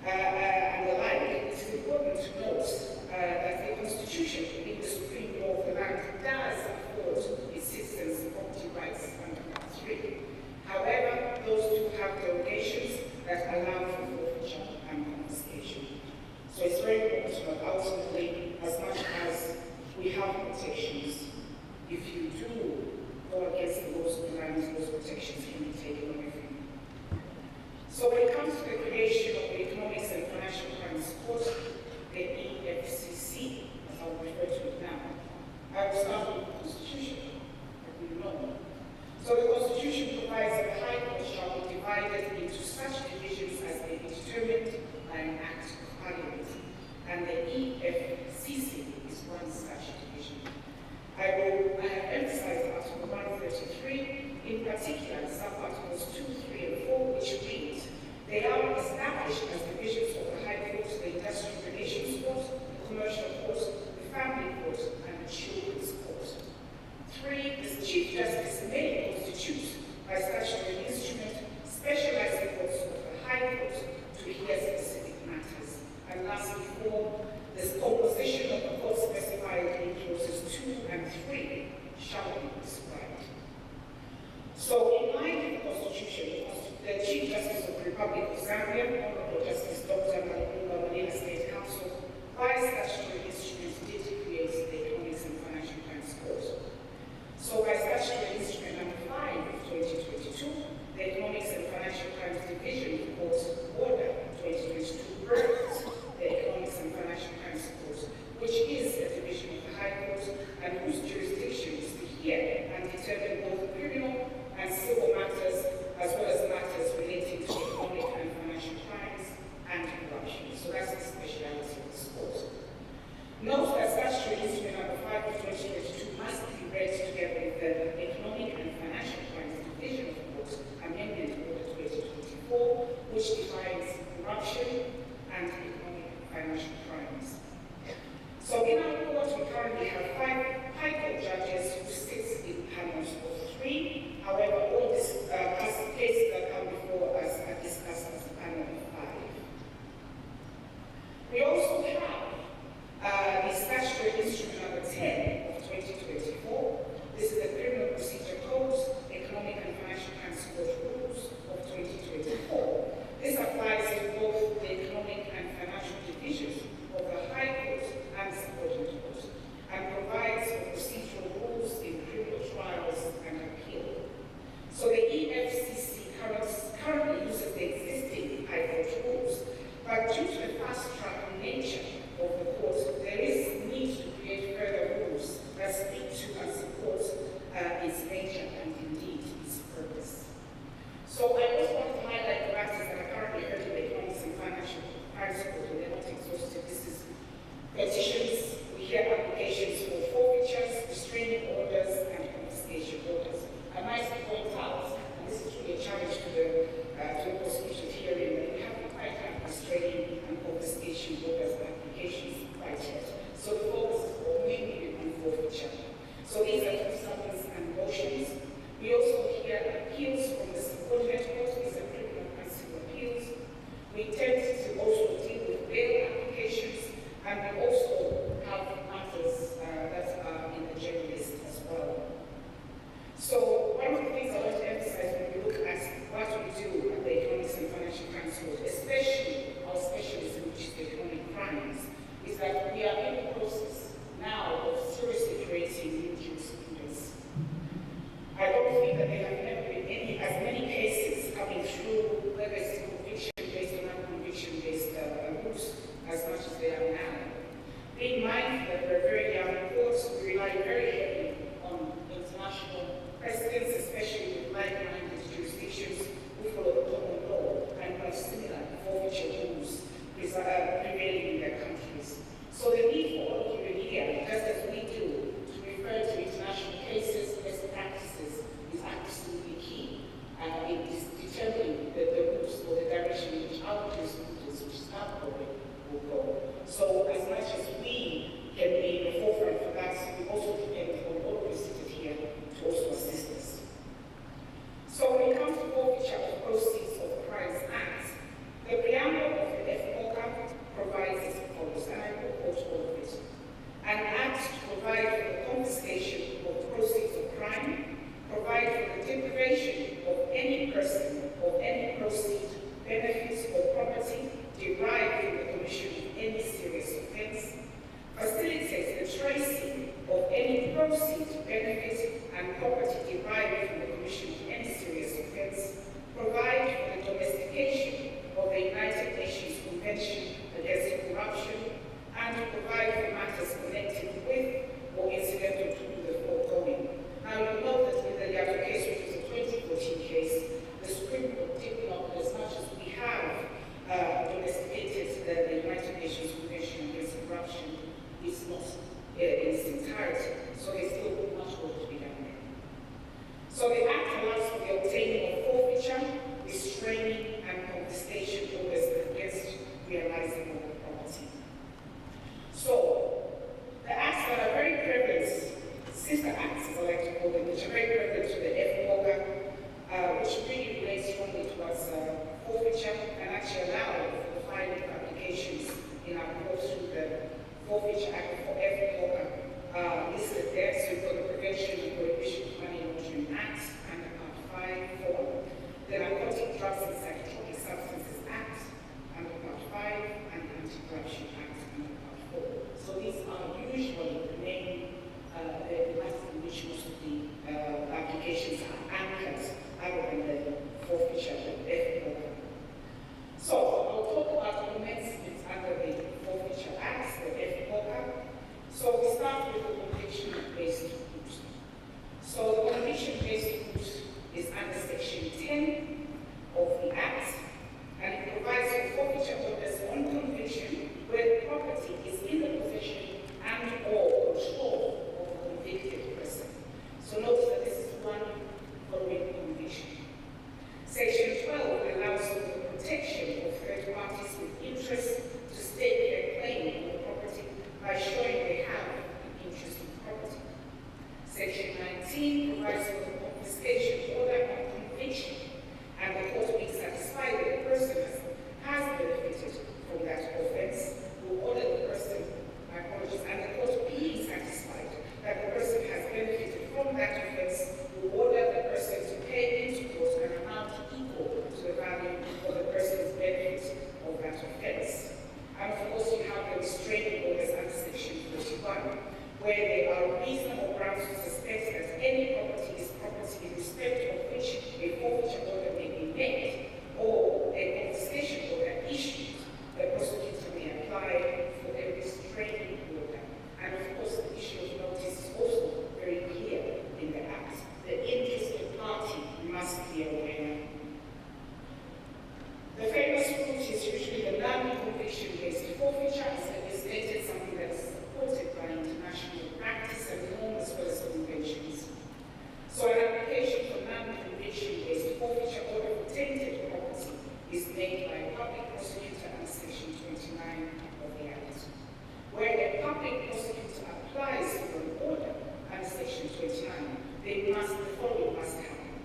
and the like, it is important to note that the Constitution, being the supreme law of the land, does afford its citizens property rights under Part 3. the Chief Justice of the Republic of Zambia, Honorable Justice Dr. Malina State Council, by statutory instruments did create the Economics and Financial Crimes Court. So by statutory instrument number 5 of 2022, the Economics and Financial Crimes Division Court Order 2022 birthed the Economics and Financial Crimes Court, which is a division of the High Court and whose jurisdiction is to hear and determine both criminal and civil matters, as well as matters relating to economic and financial crimes and corruption. So that's the speciality of this court. Note that statutory instrument number 5 of 2022 must be read together with the Economic and Financial Crimes Division of the Court Amendment Order 2024, which defines corruption and economic and financial crimes. So in our court, we currently have 5 High Court judges who sit in panels of 3. However, all these cases that come before us are discussed as a panel of 5. We also have the statutory instrument number 10 of 2024. This is the Criminal Procedure Code's Economic and Financial Crimes Court Rules of 2024. This applies to both the economic and financial divisions of the High Court and Subordinate Court, and provides for procedural rules in criminal trials and appeal. So the EFCC currently uses the existing High Court rules, but due to the fast-track nature of the court, there is need to create further rules that speak to and support its nature and indeed its purpose. So I also want to highlight the matters that are currently heard in the Economics and Financial Crimes Court, and they're not exhaustive. This is petitions, we hear applications for forfeitures, restraining orders, and confiscation orders. I might point out, and this is really a challenge to the prosecution hearing, that we haven't quite had restraining and confiscation orders applications quite yet. So the focus is mainly on forfeiture. So these are summons and motions. We also hear appeals from the subordinate court. These are criminal and civil appeals. We tend to also deal with bail applications, and we also have matters that are in the general list as well. So one of the things I want to emphasize when we look at what we do at the Economics and Financial Crimes Court, especially our specialism, which is the economic crimes, is that we are in the process now of seriously creating new jurisprudence. I don't think that there have never been as many cases coming through, whether it's conviction-based or non-conviction-based rules, as much as they are now. Being mindful that we're a very young court, we rely very heavily on international precedents, especially with like-minded jurisdictions who follow the common law and have similar forfeiture rules prevailing in their countries. So the need for all of you here, just as we do, to refer to international cases, best practices, is absolutely key. And it is determining the rules or the direction in which our jurisprudence, which is our going, will go. So as much as we can be in the forefront for that, we also depend on all of you seated here to also assist us. So when it comes to forfeiture of proceeds of the Crimes Act, the preamble of the FOCA provides as follows, and I will quote all of it. An act to provide for the confiscation of the proceeds of crime, provide for the deprivation of any person of any proceed, benefits, or property derived from the commission of any serious offense, facilitates the tracing of any proceed, benefit, and property derived from the commission of any serious offense, provide for the domestication of the United Nations Convention Against Corruption, and provide for matters connected with or incidental to the foregoing. Now you know that in the Yado case, which is a 2014 case, the Supreme Court did not, as much as we have domesticated the United Nations Convention Against Corruption, is not in its entirety. So there's still much work to be done there. no-brainer. The famous route is usually the non-conviction-based forfeiture, as legislated, something that is supported by international practice and norm as well as conventions. So an application for non-conviction-based forfeiture order for tainted property is made by a public prosecutor under Section 29 of the Act. Where a public prosecutor applies for an order under Section 29, the following must happen.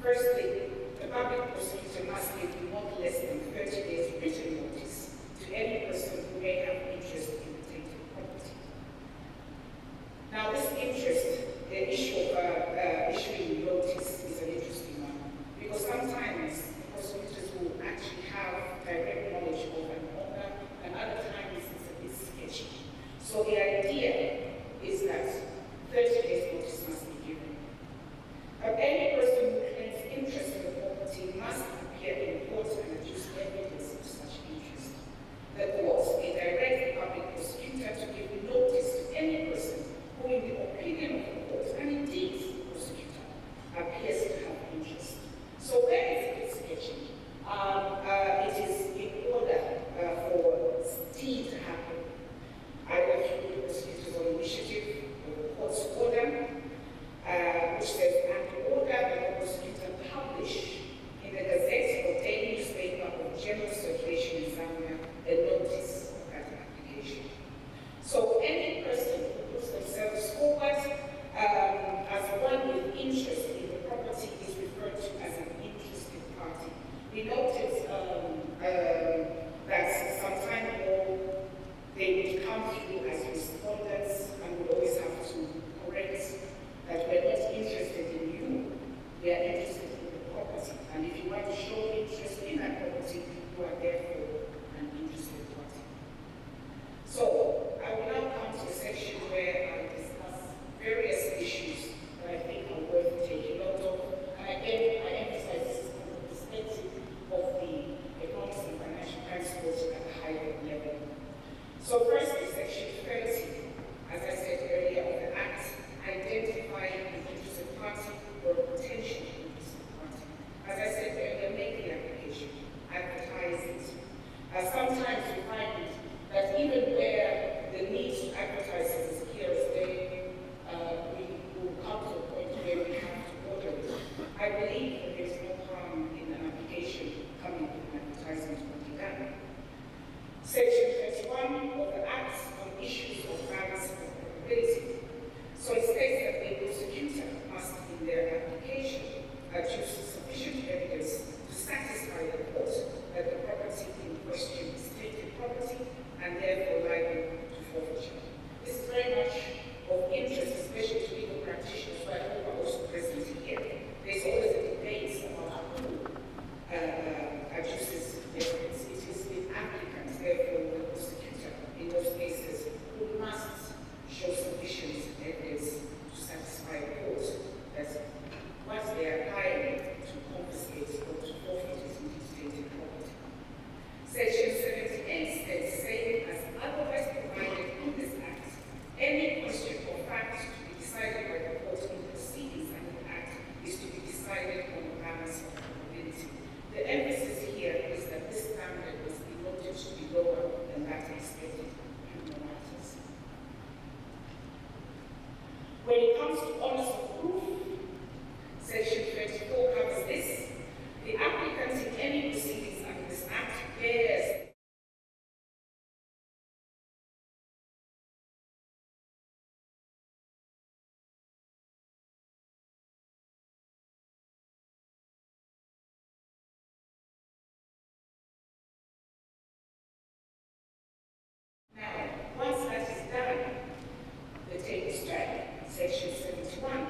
Firstly, the public prosecutor must give not less than 30 days written notice to any person who may have interest in the tainted property. Now, this interest, the issue of issuing notice is an interesting one, because sometimes prosecutors will actually have direct knowledge of an owner, and other times it's a bit sketchy. So the idea is that 30 days notice must be given. But any person who claims interest in the property must appear in court and adduce evidence of such interest. The court may direct the public prosecutor to give notice to any person who, in the opinion of the court, and indeed the prosecutor, appears to have interest. So where is it sketchy? It is in order for deed to happen, either through the prosecutor's own initiative or the court's order, which says, and order that the prosecutor publish in the Gazette or daily newspaper of general circulation in Zambia a notice of that application. So any person who puts themselves forward as one with interest in the property is referred to as an interested party. We noted that some time ago they would come through as respondents and would always have to correct that we're not interested in you, we are interested in the property. And if you want to show interest in that property, you are therefore an interested party. So I will now come to a section where I discuss various issues that I think are worth taking note of. And again, I emphasize this is from the perspective of the economics and financial principles at a higher level. So first is Section 30, as I said earlier, of the Act, identifying an interested party or a potential interested party. As I said earlier, make the application, advertise it. Sometimes we find that even where the need to advertise is as clear as day, we will come to a point where we have to order it. I believe that there is no harm in an application coming with an advertisement when we done. Section 31 of the Act on issues of balance of probability. So it states that the prosecutor must, in their application, adduce sufficient evidence to satisfy the court that the property in question is tainted property and therefore liable to forfeiture. This is very much of interest, especially to legal practitioners who I hope are also present here. There's always a debate about who adduces evidence. It is the applicant, therefore the prosecutor, in those cases, who must show sufficient evidence to satisfy the court that what they are applying to confiscate or to forfeit is indeed tainted property. Section 78 states, same as otherwise provided in this Act, any question or fact to be decided by the court in proceedings under the Act is to be decided on the balance of probability. The emphasis here is that this standard must be noted to be lower than that expected in criminal matters. When it comes to honors of proof, Section 34 covers this. The applicant in any proceedings under this Act bears now, once that is done, the table strike, Section 71,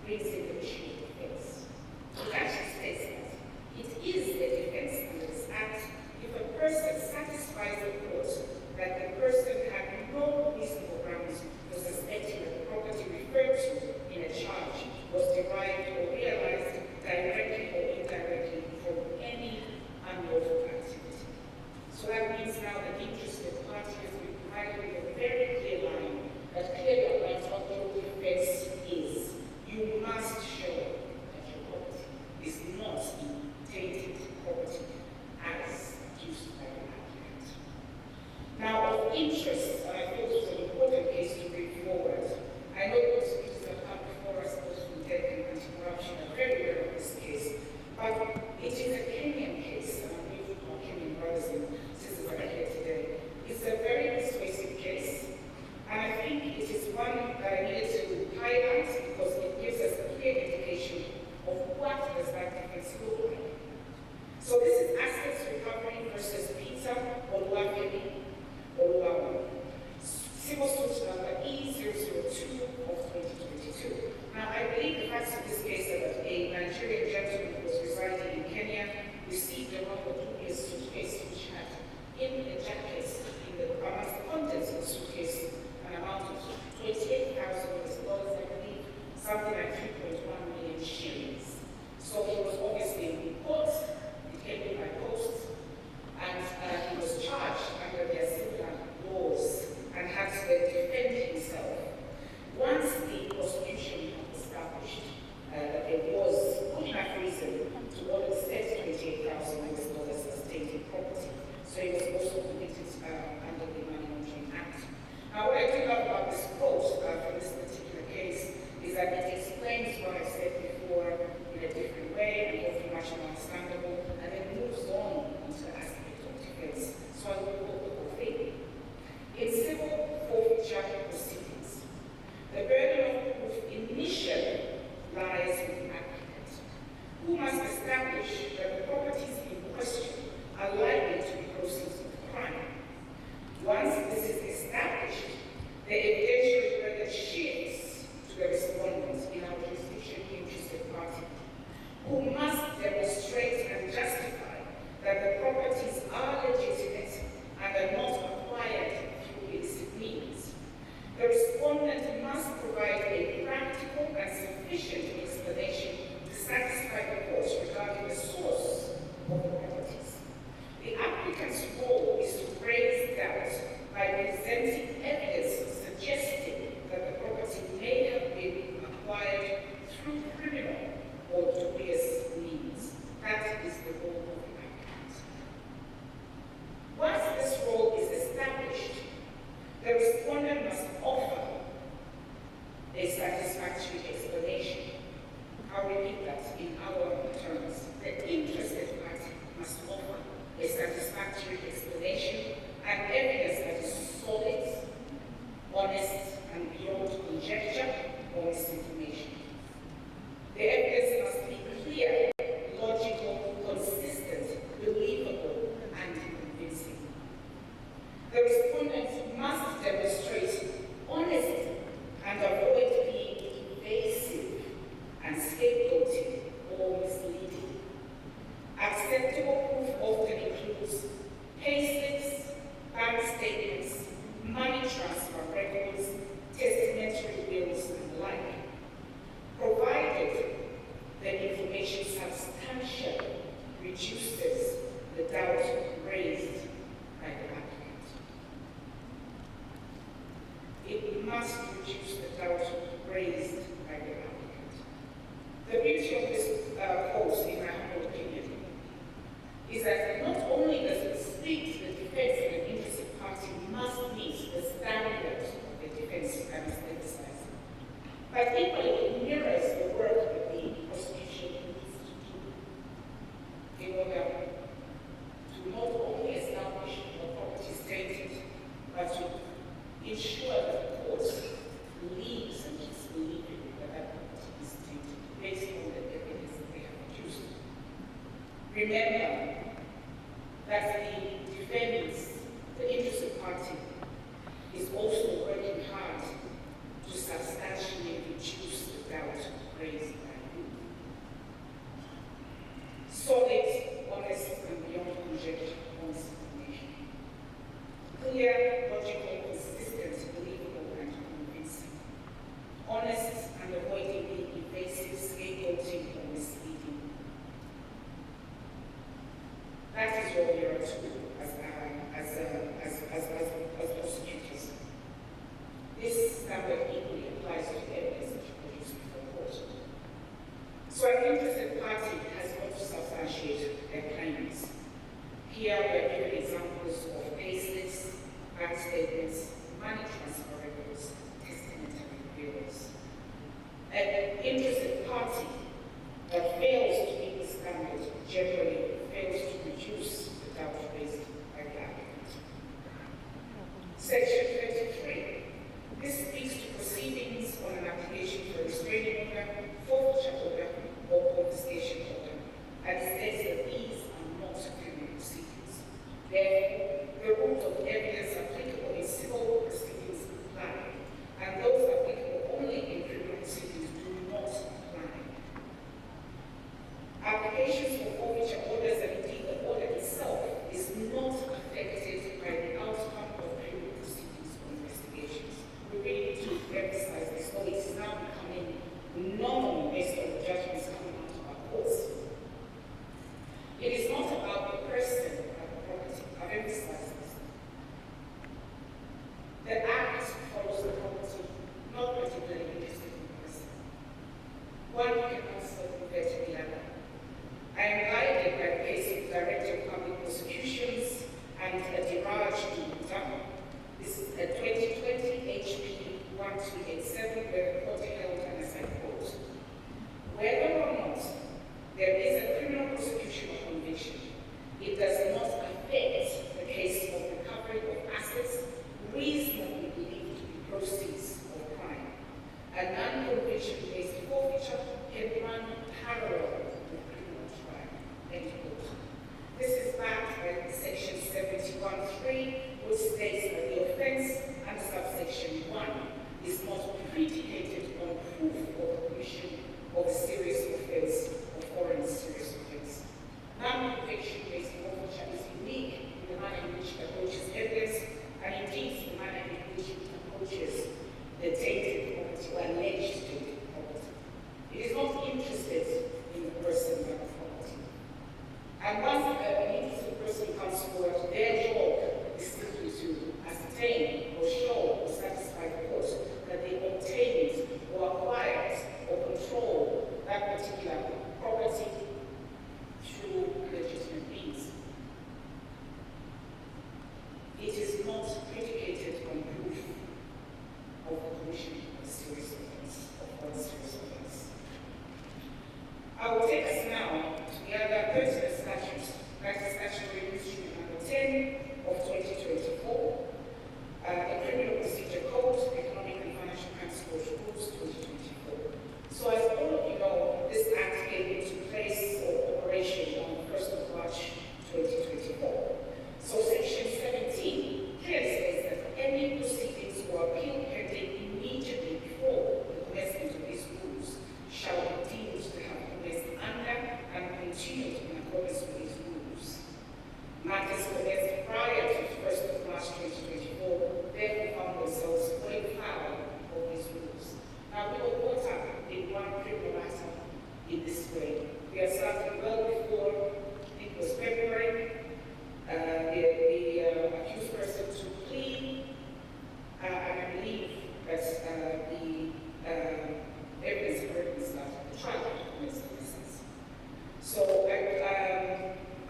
brings in the issue of defense. It actually states that it is the defense under this Act if a person satisfies the court that the person had no reasonable grounds for suspecting that the property referred to in a charge was derived or realized directly or indirectly from any unlawful activity. So that means now that interested parties has been provided with a very clear line that clearly outlines what your defense is. You must But it is a Kenyan case, and I believe our Kenyan brothers and sisters are here today. It's a very persuasive case, and I think it is one that I needed to highlight because it gives us a clear indication of what does that difference look like. So this is assets recovery versus Peter Oluwafemi Oluwawo. Civil suit number E002 of 2022. Now, I believe the facts of this case are that a Nigerian gentleman who was residing in Kenya received a rather dubious suitcase which had in a jacket, amongst the contents of the suitcase, an amount of $28,000, I believe, something like 3.1 million shillings. So he was obviously in court, it came in by post, and he was charged under their similar laws and had to then defend himself. Once the prosecution had established that there was good enough reason to order set $28,000 as tainted property, so he was also convicted under the Money Laundering Act. Now, what I do love about this quote from this particular case is that it explains what I said before in a different way and hopefully much more understandable, and then moves on into the aspect of defense. So I will quote the whole thing. In civil forfeiture proceedings, the burden of proof initially lies with the applicant, who must establish that the properties in question are likely to be proceeds of crime. Once this is established, the evidentiary burden shifts to the respondent in our jurisdiction interested party, who must demonstrate and justify that the properties are legitimate and are not acquired through illicit means. The respondent must provide a practical and sufficient explanation to satisfy the court regarding the source of the properties. The applicant's role is to raise doubt by presenting evidence suggesting that the property may have been acquired through criminal or dubious means. That is the role of the applicant. Once this role is established, the respondent must offer a satisfactory explanation. I'll repeat that in our terms. The interested party must offer a satisfactory explanation and evidence that is solid, honest, and beyond conjecture or misinformation. The evidence must be clear, logical, consistent, believable, and convincing. The respondent must demonstrate honesty and avoid being evasive and scapegoating or misleading. Acceptable proof often includes payslips, bank statements, money transfer records, testamentary wills, and the like, provided the information substantially reduces the doubt raised by the applicant. It must reduce the doubt raised by the applicant. The beauty of this course, in my humble opinion, is that not only does it state the defense of an interested party must meet the standards of the defense I must emphasize, but equally it mirrors the work that the prosecution needs to do in order to not only establish the property is tainted, but to ensure that the court believes and keeps believing that that property is tainted based on the evidence that they have produced. Remember that the defendants, the interested party, is also working hard to substantially reduce the doubt raised by you. Solid, honest, and beyond conjecture honest information. Clear, logical, consistent, believable, and convincing. Honest and avoiding being evasive, scapegoating, or misleading. That is what we are to do as prosecutors. This standard equally applies to the evidence that you produce before court. So an interested party has got to substantiate their claims. Here we are giving examples of payslips, bank statements, money transfer records, testamentary bills. An interested party that fails to meet the standards applications for forfeiture orders and indeed the order itself is not affected by the outcome of criminal proceedings or investigations. We really need to emphasize this, though it is now becoming normal based on the judgments coming out of our courts. It is not about the person and the property. I've emphasized this. The act follows the property, not particularly interested in the person. One cannot self-refer to the other. I am guided by the case of the Director of Public Prosecutions and a Diraj Dutta. This is a 2020 HP 1387 where the court held, and as I quote, whether or not there is a criminal prosecution or conviction, it does not affect the case of recovery of assets reasonably believed to be proceeds of crime. A non-conviction-based forfeiture can run parallel with criminal trial. End quote. This is backed by section 71(3), which states that the offence under subsection 1 is not predicated on proof of the commission of a serious offence or foreign serious offence. Non-conviction-based forfeiture is unique in the manner in which it approaches evidence, and indeed the manner in which it approaches the tainted property or alleged tainted property. It is not interested in the person but the property. And once an interested person comes forward, their job is simply to ascertain or show or satisfy the court that they obtained or acquired or control that particular property through legitimate means. It is not predicated on proof of the commission of a serious offence or foreign serious offence. I will take us now to the other pertinent statutes, that is Statutory Instrument number 10 of 2024, the Criminal Procedure Code, Economic and Financial Crimes Code Rules 2024. So as all of you know, this act came into place or operation on the 1st of March 2024. So section 17 clearly states that any proceedings or appeal pending immediately before the commencement of these rules shall be deemed to have commenced under and continued in accordance with these rules. Matters commenced prior to the 1st of March 2024 therefore found themselves falling foul of these rules. Now we were brought up in one criminal matter in this way. We are starting well before, I think it was February, the accused person to plea, and I believe that the evidence correctness that the trial commenced in essence. So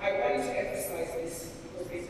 I wanted to emphasize this because there's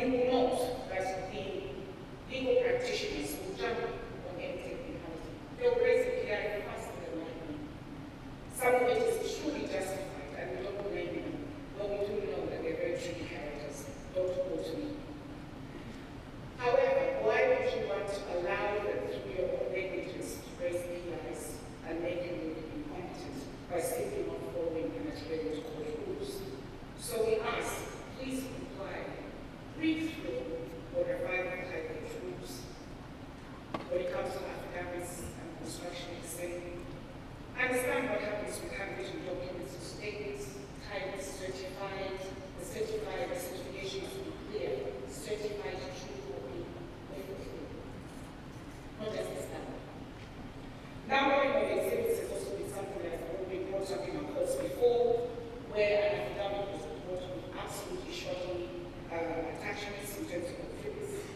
you will note that the legal practitioners will jump on any technicality. They'll raise a PI faster than lightning. Some of it is truly justified, and we don't blame them, but we do know that they're very tricky characters. Don't quote me. However, why would you want to allow them through your own negligence to raise PIs and make you look incompetent by simply not following an adherent court rules? So we ask, please comply, read through or revise the High Court rules. When it comes to affidavits and construction consent, understand what happens with handwritten documents or statements, typed, certified, the certification to be clear, certified true copy, not just the standard. Numbering of exhibits has also been something that has been brought up in our courts before, where an affidavit was brought with absolutely shocking attachments in terms of exhibits,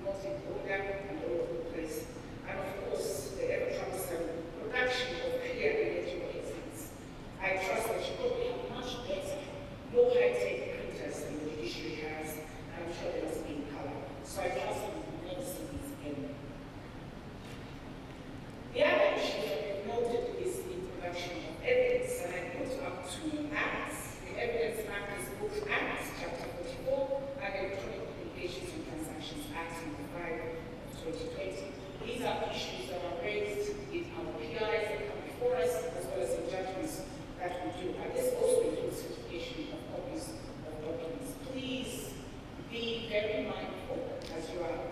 not in order and all over the place. And of course, the ever-troublesome production of clear and legible exhibits. I trust that you probably have much better, more high-tech printers than the judiciary has, and I'm sure they must be in color. So I trust that you will never see these again. The other issue that we've noted is the production of evidence, and I put up two acts. The Evidence Act is Book Act, Chapter 44, and the Electronic Communications and Transactions Act, Number 5 of 2020. These are issues that are raised in our PIs that come before us, as well as in judgments that we do. And this also includes certification of copies of documents. Please be very mindful as you are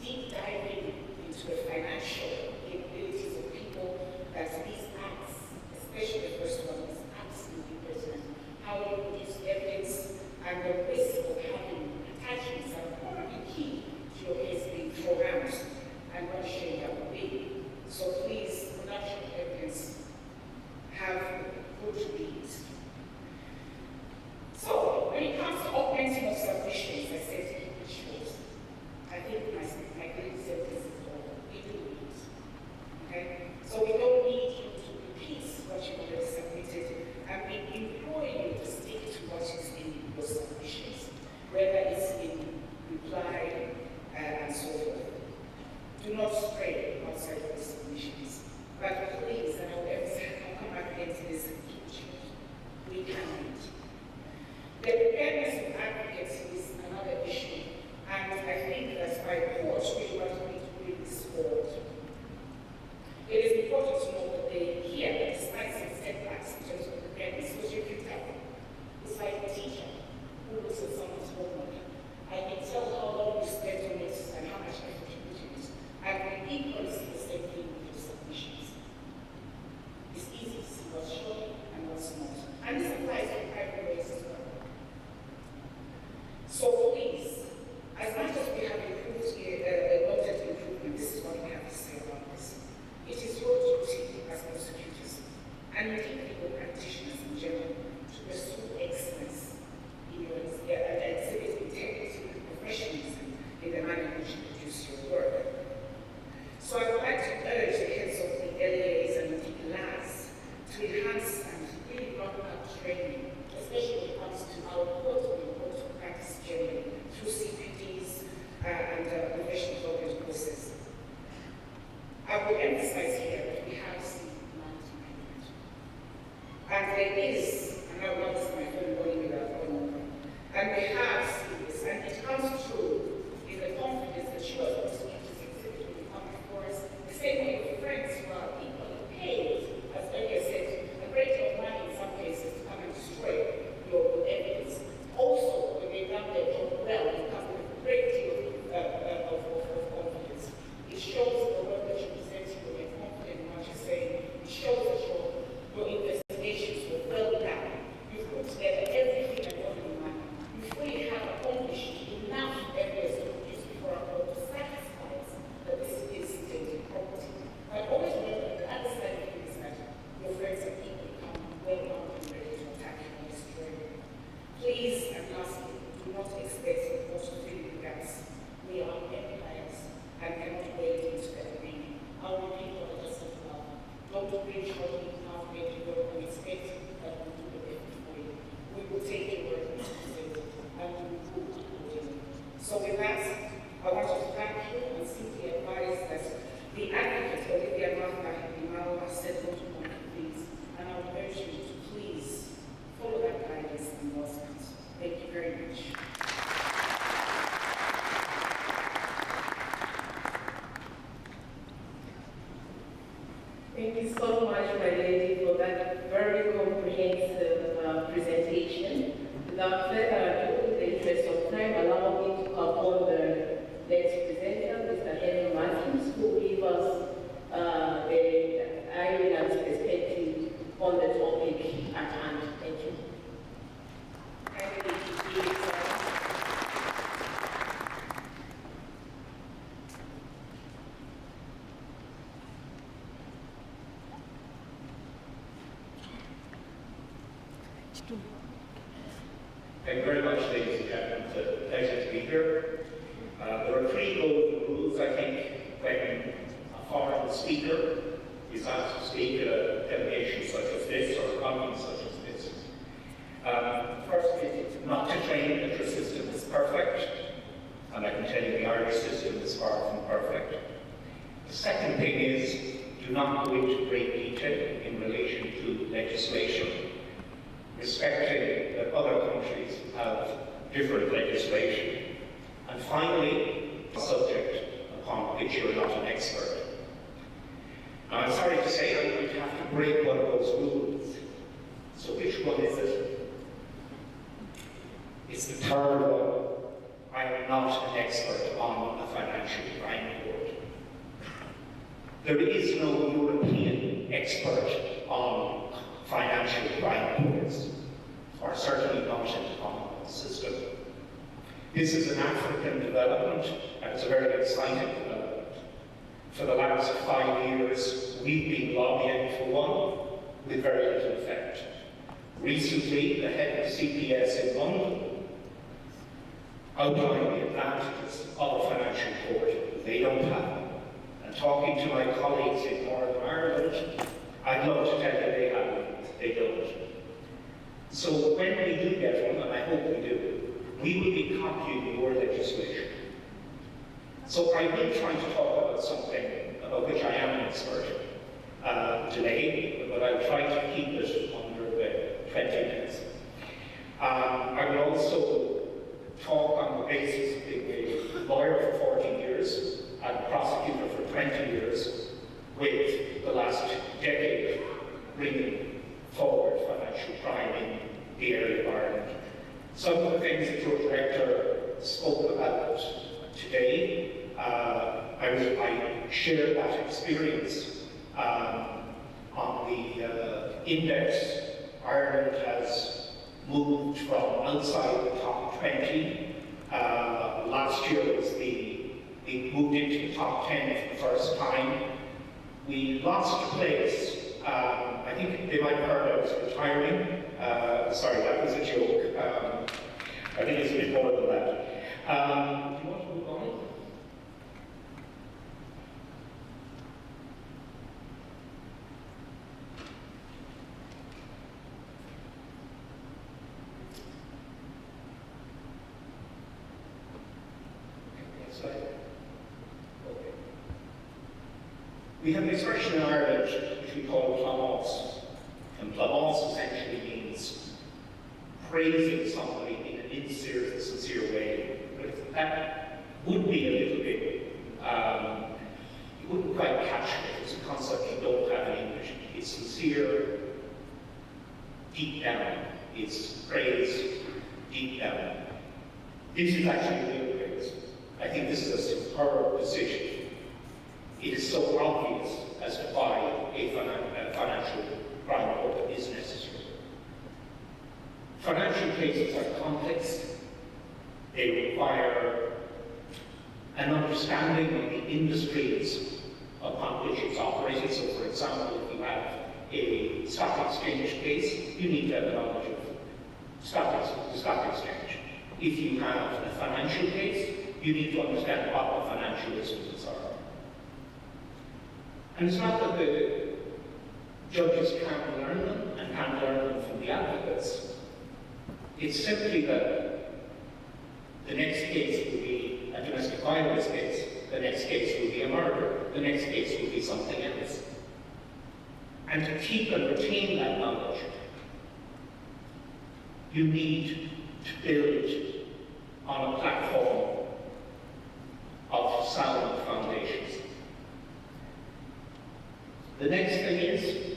deep diving into the financial capabilities of people that these acts, especially the first one, is absolutely pertinent. How you produce evidence and the risk of having attachments that are probably key to your case being thrown out, and what a shame that would be. So please, production of evidence, have good reads. So, when it comes to augmenting of submissions, I said to keep it short. I think my colleague said this is all. We do read. Okay? So we don't need you to repeat what you've already submitted, and we implore you to stick to what is in your submissions, whether it's in reply and so forth. Do not stray outside of the submissions. But please, and I'll come back again to this in the future, we can read. The preparedness of advocates is another issue, and I think that by court we want me to bring this forward. It is important to know that they hear that despite some setbacks in terms of preparedness, which you picked up, it's like a teacher who looks at someone's homework. I can tell how long you spent on it and how much effort you put in it. And we equally see the same thing with your submissions. It's easy to see what's showing and what's not. And this applies to private ways as well. So please, as much as we have improved noted improvement, this is what we have to say about this. It is your duty as prosecutors and indeed legal practitioners in general to pursue excellence in your exhibit integrity and professionalism in the manner in which you produce your work. So I would like to urge the heads of the LAs and the LAs to enhance and really round up training, especially when it comes to our court of practice generally, through CPDs and professional development courses. I will emphasize here that we have seen management. And there is, and I want to see my friend going with that one, and we have seen this, and it comes true in the confidence that you as prosecutors exhibit when you come before us, the same way your friends who are equally paid, as earlier said, a great deal of money in some cases to come and destroy your evidence. Also, when they've done their job well, you come with a great deal of confidence. It shows the work that you present, you are confident in what you're saying. It shows that your investigations were well done. You've put together everything and all in mind. You fully have accomplished enough evidence to produce before a court to satisfy us that this is tainted property. But always remember that the other side of it is that your friends have equally come well armed and ready to attack you and destroy you. Please, and lastly, do not expect the court to fill in the gaps. We are empires and cannot wade into the arena. Our people are just as well. Don't bring shortly half-made work and expect that we do the effort for you. We will take your word into the and we will do accordingly. So Thank you very much, ladies and gentlemen. It's a pleasure to be here. There are three golden rules, I think, when a foreign speaker is asked to speak at a delegation such as this or a conference such as this. First is not to claim that your system is perfect, and I can tell you the Irish system is far from perfect. The second thing is, do not go into great detail in relation to legislation, respecting that other countries have different legislation. And finally, a subject upon which you're not an expert. Now, I'm sorry to say I'm going to have to break one of those rules. So which one is it? It's the third one. I am not an expert on a financial crime court. There is no European expert on financial crime courts, or certainly not in the Commonwealth system. This is an African development, and it's a very exciting development. For the last 5 years, we've been lobbying for one with very little effect. Recently, the head of CPS in London outlined the advantages of a financial court that they don't have. And talking to my colleagues in Northern Ireland, I'd love to tell you they have one, they don't. So when we do get one, and I hope we do, we will be copying your legislation. So I will try to talk about something about which I am an expert today, but I'll try to keep it under the 20 minutes. I will also talk on the basis of being a lawyer for 14 years and a prosecutor for 20 years, with the last decade bringing forward financial crime in the area of Ireland. Some of the things that your director spoke about today, I shared that experience on the index. Ireland has moved from outside the top 20. Last year we moved into the top 10 for the first time. We lost a place. I think they might have heard I was retiring. Sorry, that was a joke. I think it's a bit more than that. Do you want to move on? Okay. We have an expression in Ireland which we call plamance. And plamance essentially means praising somebody in an sincere way. But that would be a little bit, you wouldn't quite catch it. It's a concept you don't have in English. It's sincere, deep down. It's praise, deep down. This is actually real praise. I think this is a superb decision. It is so obvious as to why a financial crime court is necessary. Financial cases are complex. They require an understanding of the industries upon which it's operated. So, for example, if you have a stock exchange case, you need to have knowledge of the stock exchange. If you have a financial case, you need to understand what the financial instruments are. And it's not that the judges can't learn them and can't learn them from the advocates. It's simply that the next case will be a domestic violence case, the next case will be a murder, the next case will be something else. And to keep and retain that knowledge, you need to build on a platform of sound foundations. The next thing is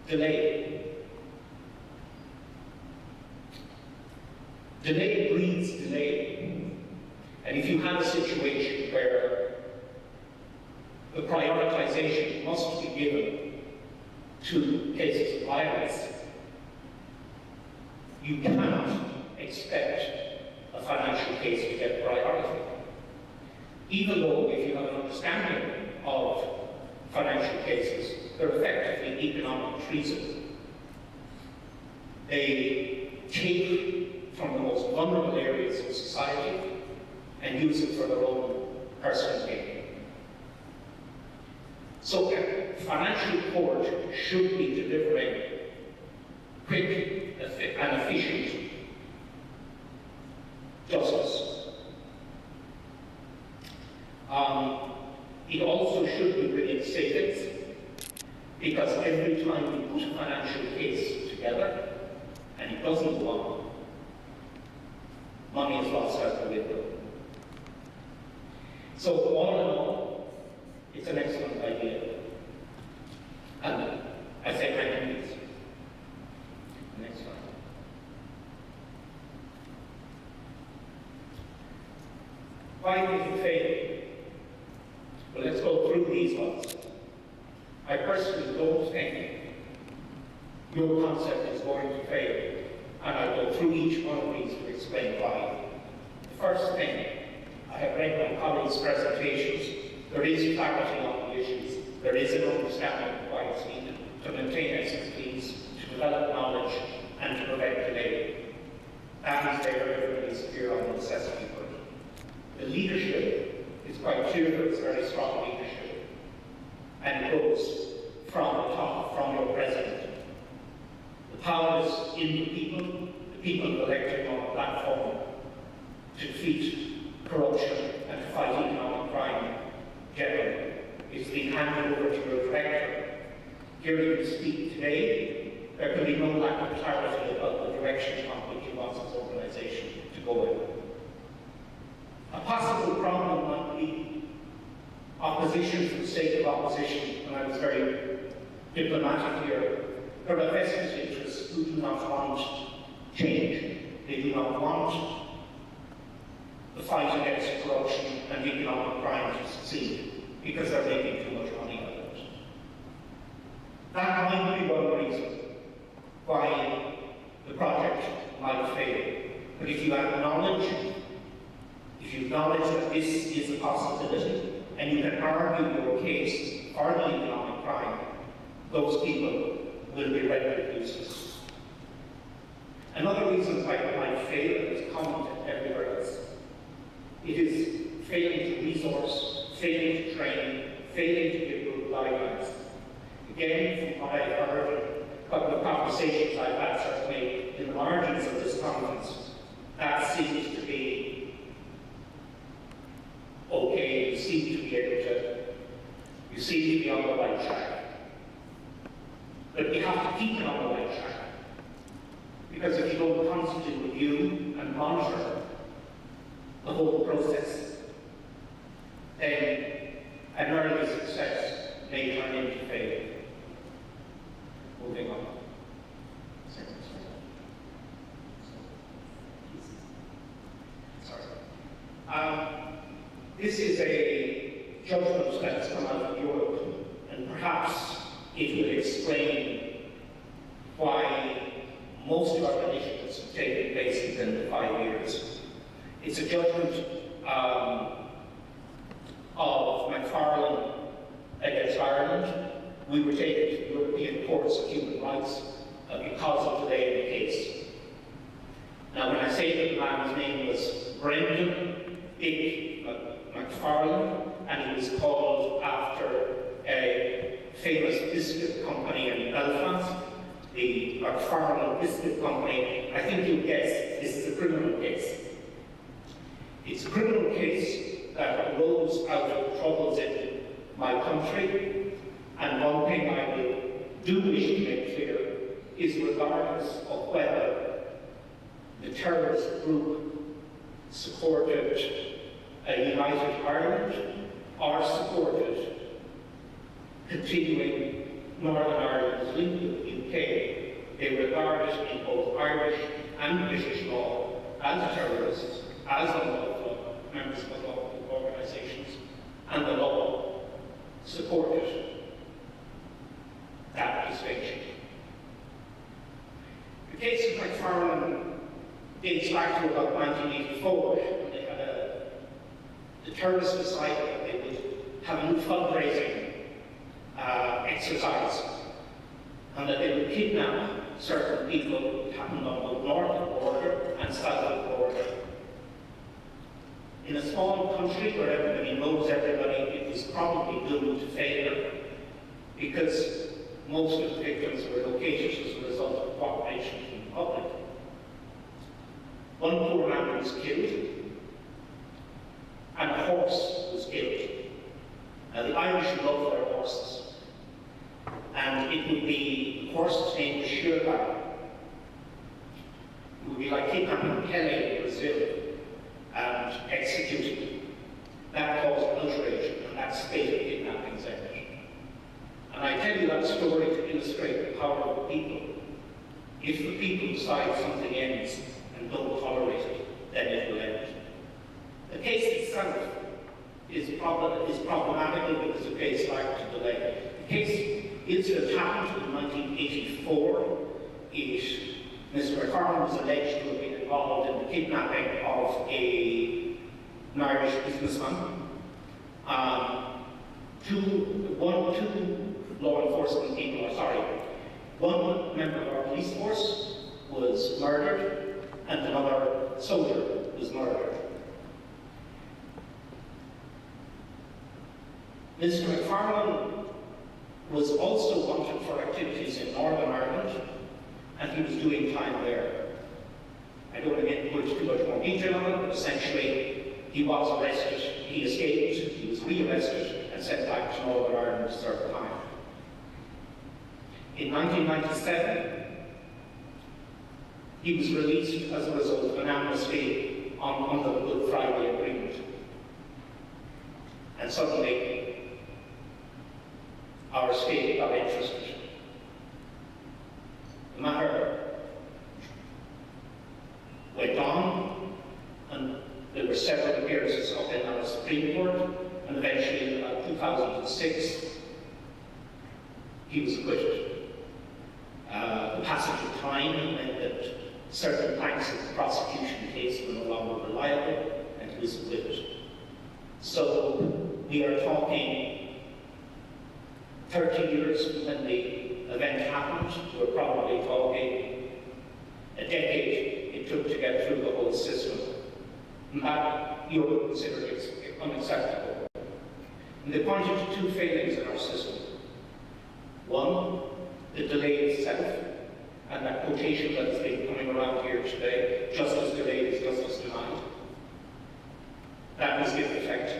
delay. Delay breeds delay. And if you have a situation where the prioritization must be given to cases of violence, you cannot expect a financial case to get priority. Even though, if you have an understanding of financial cases, they're effectively economic treason. They take from the most vulnerable areas of society and use it for their own personal gain. So a financial court should be delivering quick and efficient justice. It also should be bringing savings, because every time we put a financial case together and it doesn't go on, money is lost out the window. So all in all, it's an excellent idea. And I say thank you. Please. Next slide. Why did it fail? Well, let's go through these ones. I personally don't think your concept is going to fail, and I'll go through each one of these to explain why. The first thing, I have read my colleagues' presentations. There is clarity on the issues. There is an understanding of why it's needed to maintain expertise, to develop knowledge, and to prevent delay. That is there, everybody is clear on the necessity for it. The leadership is quite clear that it's very strong leadership. And it goes from the top, from your president. The power is in the people elected on the platform to defeat corruption and to fight economic crime generally. It's been handed over to your director. Hearing you speak today, there can be no lack of clarity about the direction on which he wants his organisation to go in. A possible problem might be opposition for the sake of opposition, and I was very diplomatic here. There are vested interests who do not want change. They do not want the fight against corruption and economic crime to succeed because they're making too much money out of it. That might be one reason why the project might fail. But if you acknowledge that this is a possibility, and you can argue your case for the economic crime, those people will be rendered useless. Another reason why it might fail is common to everywhere else. It is failing to resource, failing to train, failing to give good guidelines. Again, from what I've heard, a couple of conversations I've had certainly in the margins of this conference, that seems to be okay. You seem to be able to, you seem to be on the right track. But you have to keep it on the right track. Because if you don't constantly review and monitor the whole process, then an early success may turn into failure. Moving on. Sorry. This is a judgment that's come out of Europe, and perhaps it will explain why most of our initiatives have taken place within the 5 years. It's a judgment of McFarlane against Ireland. We were taken to the European Courts of Human Rights because of delay in the case. Now, when I say that the man's name was Brendan Big McFarlane, and he was called after a famous biscuit company in Belfast, the McFarlane Biscuit Company, I think you'll guess this is a criminal case. It's a criminal case that arose out of troubles in my country, and one thing I will do wish to make clear is regardless of whether the terrorist group supported a united Ireland or supported continuing Northern Ireland's link with the UK, they regard it in both Irish and British law as terrorists, as unlawful members of unlawful organisations, and the law supported that distinction. The case of McFarlane dates back to about 1984, when they had the terrorists decided that they would have a new fundraising exercise, and that they would kidnap certain people. It happened on the northern border, and south of the border. In a small country where everybody knows everybody, it was probably doomed to failure because most of the victims were located as a result of cooperation from the public. One poor man was killed, and a horse was killed. Now, the Irish love their horses, and it would be, the horse's name was Shirley. It would be like kidnapping Pele in Brazil and executing him. That caused outrage, and that state of kidnappings ended. And I tell you that story to illustrate the power of the people. If the people decide something ends and don't tolerate it, then it will end. The case itself is problematical because the case lacked a delay. The case incident happened in 1984. Mr. McCarthy was alleged to have been involved in the kidnapping of an Irish businessman. Two law enforcement people, one member of our police force was murdered and another soldier was murdered. Mr. McFarlane was also wanted for activities in Northern Ireland, and he was doing time there. I don't want to get into too much more detail on it, but essentially he was arrested, he escaped, he was re-arrested and sent back to Northern Ireland to serve time. In 1997, he was released as a result of an amnesty on the Good Friday Agreement. And suddenly, our state got interested. The matter went on, and there were several appearances of him on the Supreme Court, and eventually in 2006, he was acquitted. The passage of time meant that certain planks of the prosecution case were no longer reliable, and he was acquitted. So we are talking 30 years from when the event happened. We're probably talking a decade it took to get through the whole system. And that you would consider unacceptable. And they pointed to two failings in our system. One, the delay itself, and that quotation that has been coming around here today, justice delayed is justice denied. That was given effect.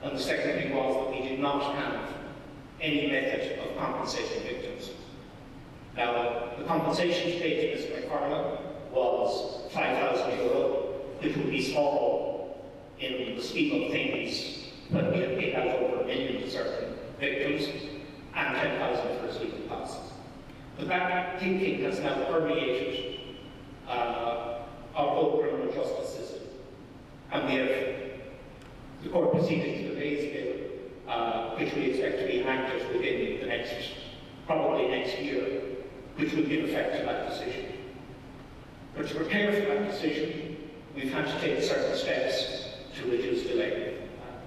And the second thing was that we did not have any method of compensating victims. Now, the compensation paid to Mr. McFarlane was €5,000, which would be small in the scheme of things, but we have paid out over $1 million to certain victims, and $10,000 for his legal costs. But that thinking has now permeated our whole criminal justice system. And we have the court proceedings delays bill, which we expect to be enacted within the next, probably next year, which will give effect to that decision. But to prepare for that decision, we've had to take certain steps to reduce delay.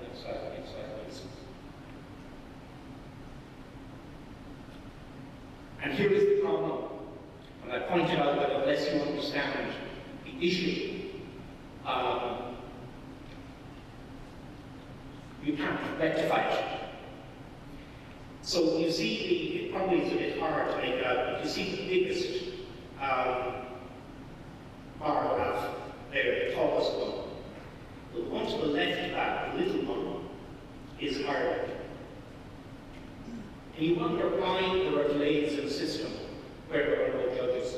Next slide, please. And here is the problem. And I pointed out that unless you understand the issue, you can't rectify it. So you see, it probably is a bit hard to make it out, but you see the biggest bar graph there, the tallest one. The one to the left of that, the little one, is Ireland. And you wonder why there are delays in the system where there are no judges,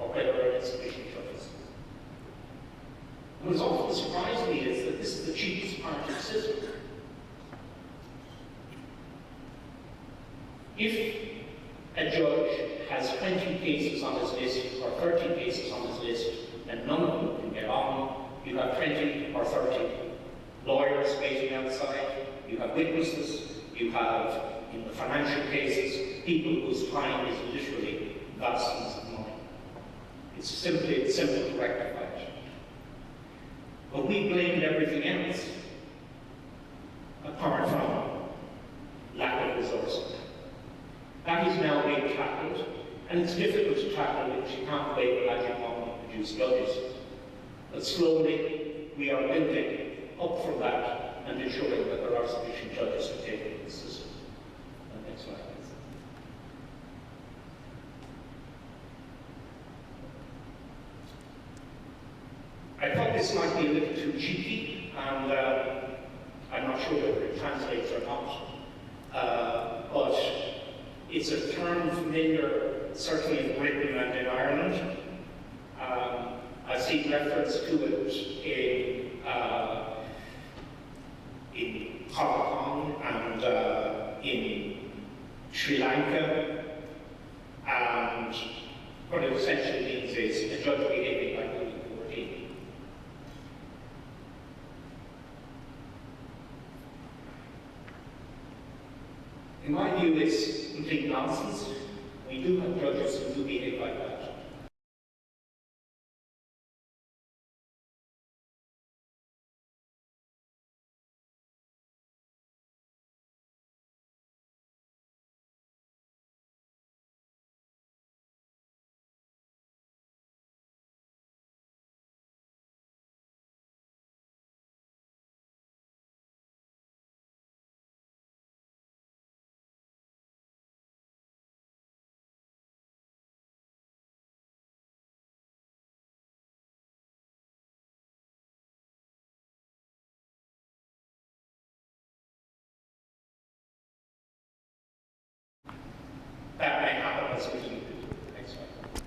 or where there are insufficient judges. What has often surprised me is that this is the cheapest part of the system. If a judge has 20 cases on his list, or 30 cases on his list, and none of them can get on, you have 20 or 30 lawyers waiting outside, you have witnesses, you have, in the financial cases, people whose time is literally thousands of money. It's simple to rectify it. But we blamed everything else, apart from lack of resources. That is now being tackled, and it's difficult to tackle because you can't wave a magic wand produce judges. But slowly, we are building up from that and ensuring that there are sufficient judges to take over the system. Next slide, please. I thought this might be a little too cheeky, and I'm not sure whether it translates or not, but it's a term familiar, certainly in Britain and in Ireland. I've seen reference to it in Hong Kong and in Sri Lanka, and what it essentially means is a judge behaving like Louis XIV. In my view, it's complete nonsense. We do have judges who do behave like that. That may happen as we do. Next slide.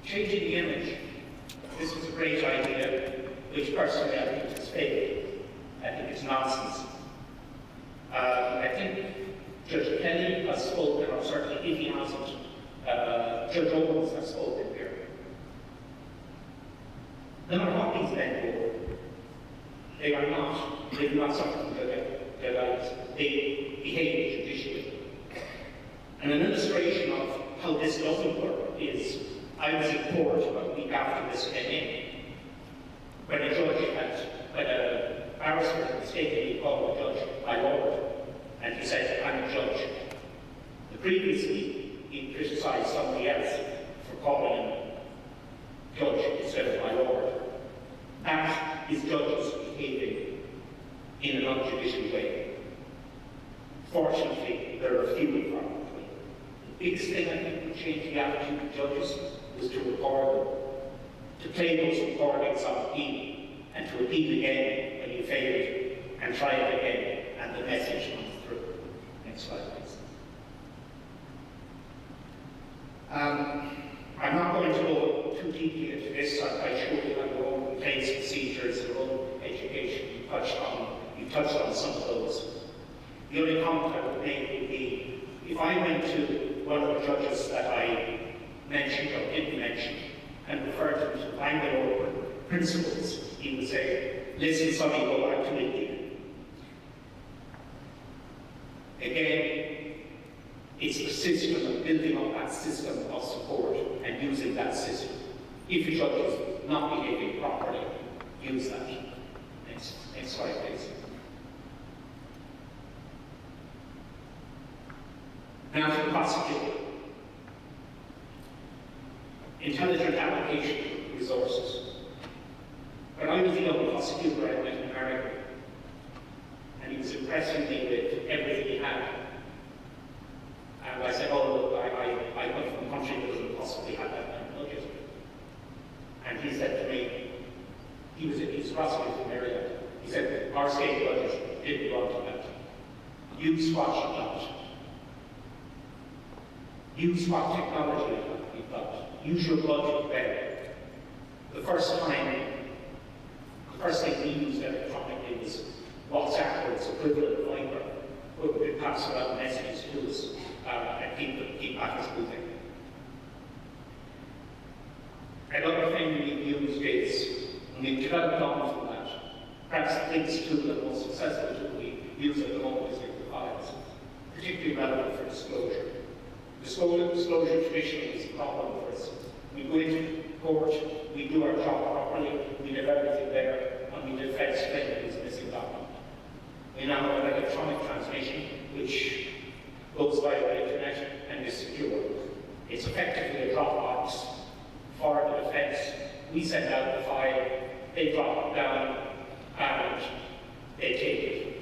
Changing the image. This was a great idea, which personally I think has failed. I think it's nonsense. I think Judge Kelly has spoken, or certainly if he hasn't, Judge Owens has spoken here. They're not these men who they are not, they do not suffer from their lives. They behave judicially. And an illustration of how this doesn't work is, I was in court about a week after this came in, when a judge when a barrister had mistakenly called a judge my lord, and he said, I'm a judge. The previous week, he criticised somebody else for calling him judge instead of my lord. That is judges behaving in an unjudicial way. Fortunately, there are few and far between. The biggest thing I think would change the attitude of judges was to record them, to play those recordings on appeal, and to appeal again when you failed, and try it again, and the message comes through. Next slide, please. I'm not going to go too deeply into this. I showed you have your own complaints procedures, your own education. You touched on some of those. The only comment I would make would be, if I went to one of the judges that I mentioned or didn't mention and referred to him to Bangalore principles, he would say, listen, Sonny, go back to India. Again, it's the system of building up that system of support and using that system. If a judge is not behaving properly, use that. Next slide, please. Now to the prosecutor. Intelligent application of resources. When I was a young prosecutor, I went to America, and he was impressing me with everything he had. And I said, oh, look, I come from a country that doesn't possibly have that kind of budget. And he said to me, he was a prosecutor from Maryland, he said, our state budget didn't run to that. Use what you've got. Use what technology you've got. Use your budget better. The first thing we used electronically was WhatsApp, or its equivalent of Viber, where we could pass around messages to us and keep matters moving. Another thing we've used is, we've developed on from that. Perhaps the biggest tool and most successful tool we use at the moment is the files, particularly relevant for disclosure. Disclosure traditionally is a problem for us. We go into court, we do our job properly, we leave everything there, and we defend claim is missing document. We now have an electronic transmission, which goes via the internet and is secure. It's effectively a Dropbox for the defense. We send out the file, they drop it down, and they take it.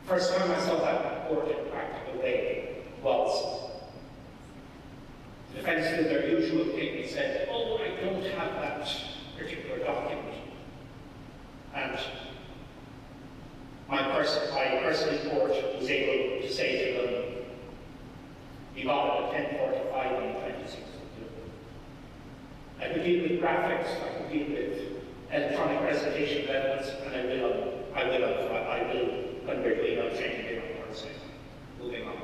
First time I saw that report in a practical way was the defense did their usual thing and said, oh, I don't have that particular document. And my personal report was able to say to them, we got it at 10:45 on the 26th of June. I could deal with graphics, I could deal with electronic presentation of evidence, and I will when we're doing our training here on Thursday. Moving on.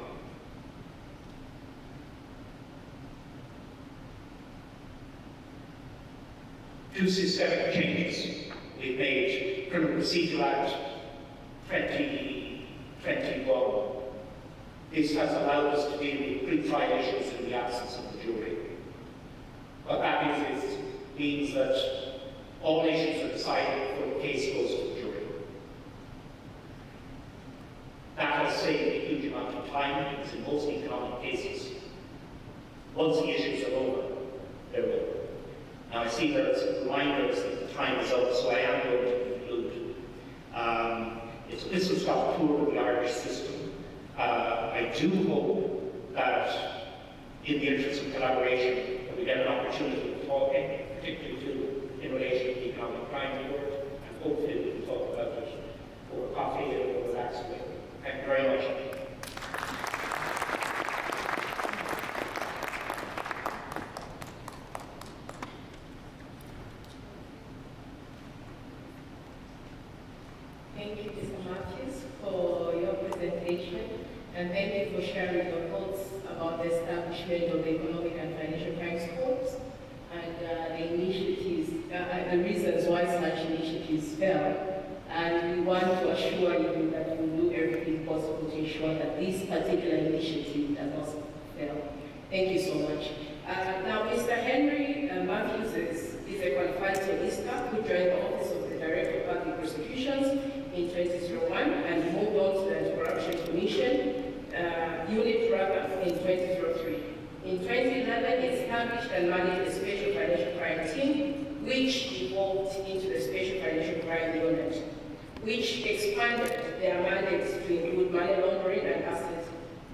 Two systemic changes we've med. Criminal Procedure Act 2021. This has allowed us to deal with pre-trial issues in the absence of the jury. What that means that all issues are decided before the case goes to the jury. That has saved a huge amount of time, because in most economic cases, once the issues are over, they're over. Now I see there's reminders that the time is up, so I am going to conclude. This was got poor with the Irish system. I do hope that, in the interest of collaboration, that we get an opportunity to talk, particularly in relation to the economic crime court, and hopefully we can talk about it over coffee and over relaxed way. Thank you very much. Thank you, Mr. Matthews, for your presentation, and thank you for sharing your thoughts about the establishment of the Economic and Financial Crimes Courts and the initiatives, the reasons why such initiatives fail. And we want to assure you that we will do everything possible to ensure that this particular initiative does not fail. Thank you so much. Now, Mr. Henry Matthews is a qualified solicitor who joined the Office of the Director of Public Prosecutions in 2001 and moved on to the Anti-Corruption Commission unit in 2003. In 2011, he established and managed the Special Financial Crime Team, which evolved into the Special Financial Crime Unit, which expanded their mandates to include money laundering and asset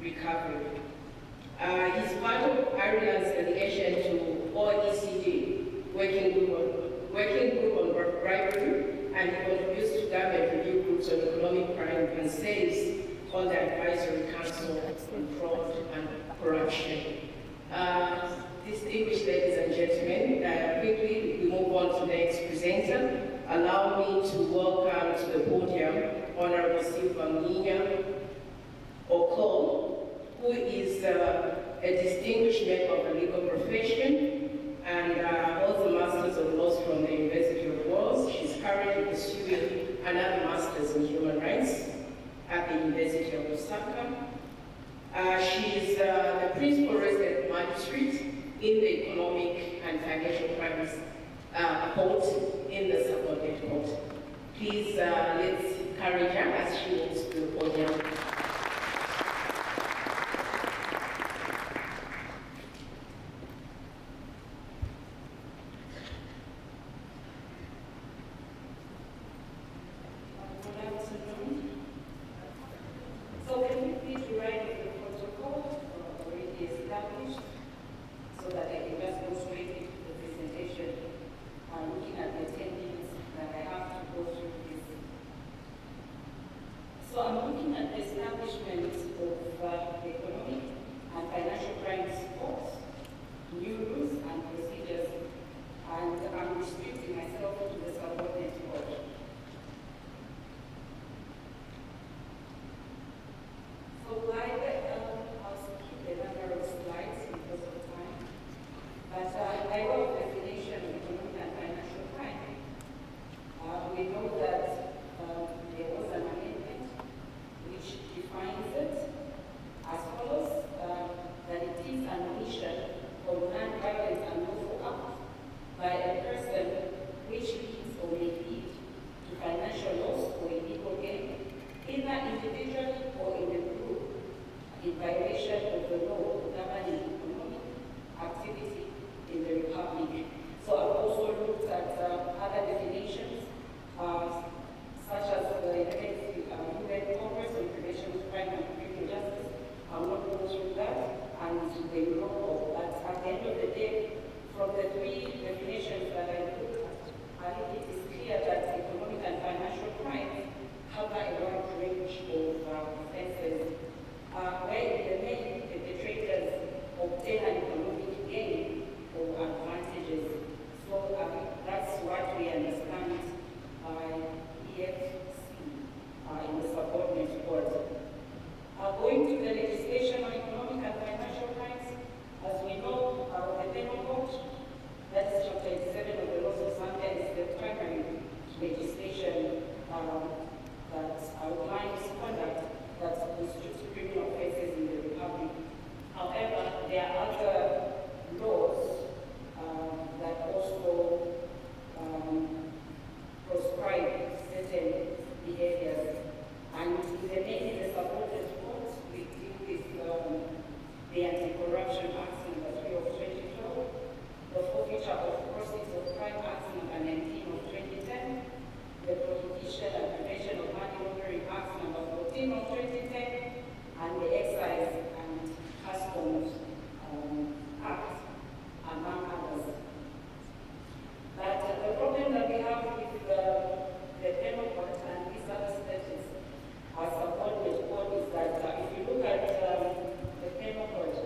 recovery. He's part of Ireland's delegation to OECD working group on bribery, and he contributes to government review groups on economic crime and serves on the Advisory Council on Fraud and Corruption. Distinguished ladies and gentlemen, quickly we move on to the next presenter. Allow me to welcome to the podium Honorable Silva Okol, who is a distinguished member of the legal profession and holds a Master's of Laws from the University of Wales. She's currently pursuing another Master's in Human Rights at the University of Osaka. She is the principal resident magistrate in the Economic and Financial Crimes Court in the subordinate court. Please let's encourage her as she walks to the podium. So I'm looking at this from the three definitions that I looked at, I think it is clear that economic and financial crimes cover a wide range of offenses, where in the main perpetrators obtain an economic gain or advantages. So that's what we understand by EFC in the subordinate court. Going to the legislation on economic and financial crimes, as we know, the penal code, that is chapter 87 of the laws of Zambia, is the primary legislation that outlines conduct that constitutes criminal offenses in the Republic. However, there are other laws that also proscribe certain behaviors. And in the main, the supported courts, we deal with the Anti-Corruption Act number 3 of 2012, the Forfeiture of Proceeds of Crime Act number 19 of 2010, the Prohibition and Prevention of Money Laundering Act number 14 of 2010, and the Excise and Customs Act, among others. But the problem that we have with the penal code and these other statutes as subordinate code is that if you look at the penal code,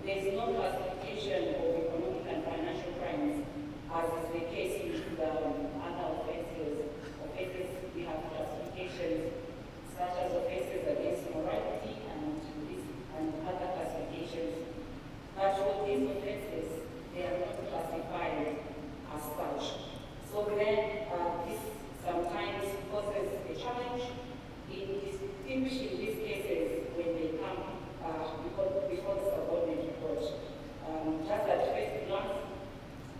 there is no classification of economic and financial crimes, as is the case with other offenses. We have classifications such as offenses against morality and other classifications. But for these offenses, they are not classified as such. So then this sometimes poses a challenge in distinguishing these cases when they come before the subordinate court. Just at first glance,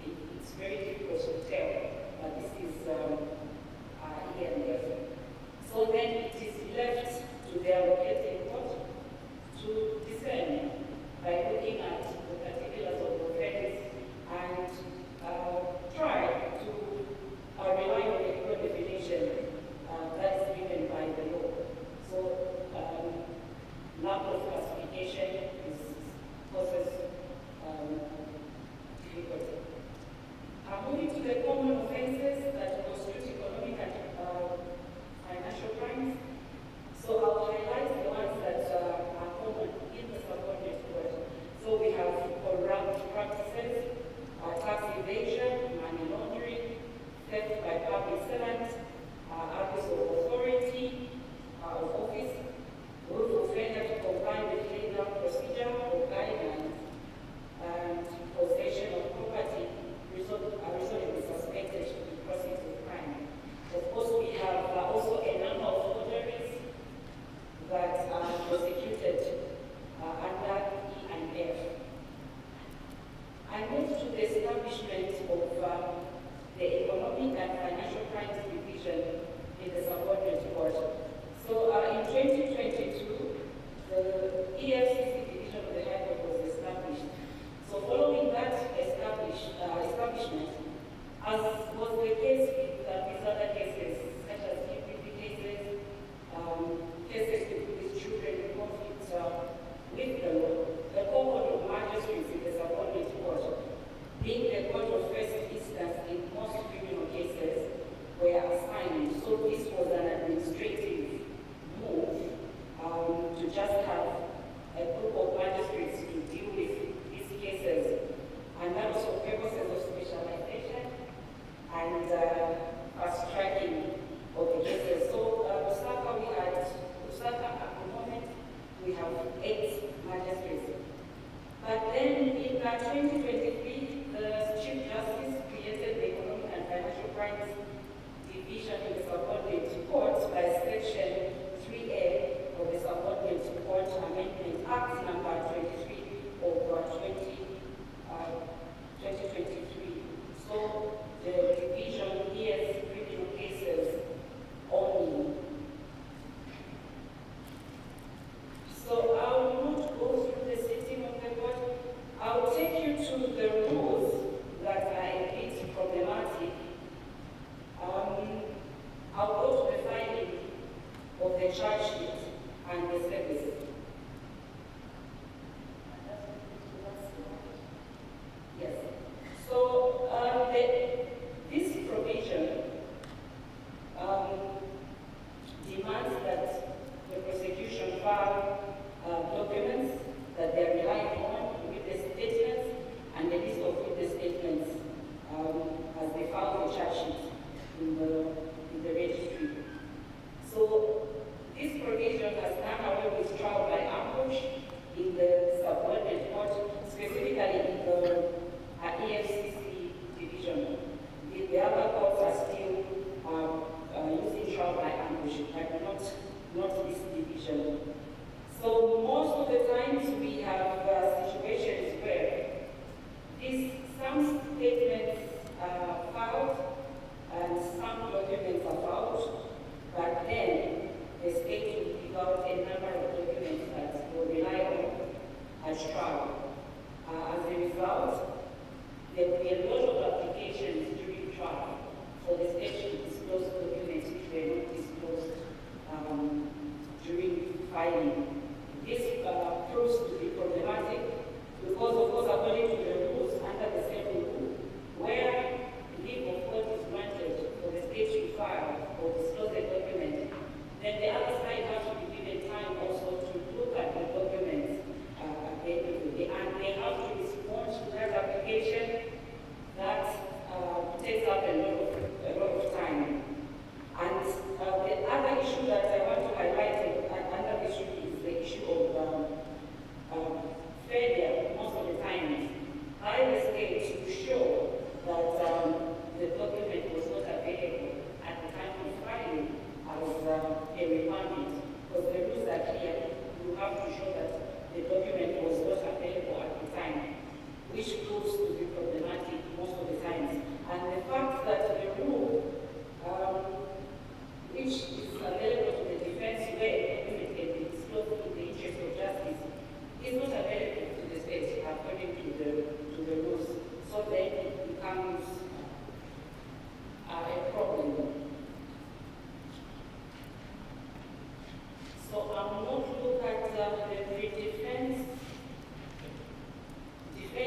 it's very difficult to tell, but this is here and there. So then it is left to the allocating court to discern by looking at the particulars of the offense and try to rely on a legal definition that is given by the law. So lack of classification causes difficulty. Moving to the common offenses that constitute economic and financial crimes. So I'll highlight the ones that are common in the subordinate court. So we have corrupt practices, tax evasion, money laundering, theft by public servants, abuse of authority, of office, willful failure to comply with legal procedure or guidelines, and possession of property reasonably suspected to be proceeds of crime. Of course, we have also a number of forgeries that are prosecuted under E and F. I move to the establishment of the Economic and Financial Crimes Division in the subordinate court. So in 2022, the EFCC division of the High Court was established. So following that establishment, as was the case with these other cases, such as UPP cases, cases to do with children in conflict with the law, the cohort of magistrates in the subordinate court, being the court of first instance in most criminal cases, were assigned. So this was an administrative move to just have a group of magistrates to deal with these cases. And that was for purposes of specialization and fast-tracking of the cases. So Lusaka at the moment, we have 8 magistrates. But then in 2023, the Chief Justice created the Economic and Financial Crimes Division in the subordinate court by Section 3A of the Subordinate Court Amendment Act number 23 of 2023. So the division hears criminal cases only. So I will not go through the sitting of the court. I will take you to the rules that are a bit problematic. I'll go to the finding of the charge sheet and the service.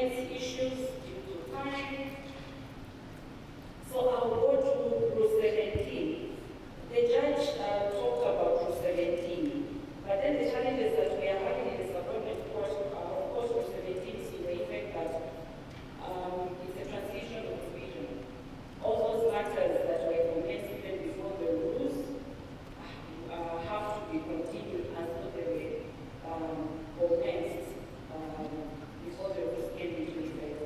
governance issues due to time. So I'll go to Rule 17. The judge talked about Rule 17, but then the challenges that we are having in the subordinate court are, of course, Rule 17 is in the effect that it's a transitional provision. All those matters that were commenced even before the rules have to be continued as though they were commenced before the rules came into effect.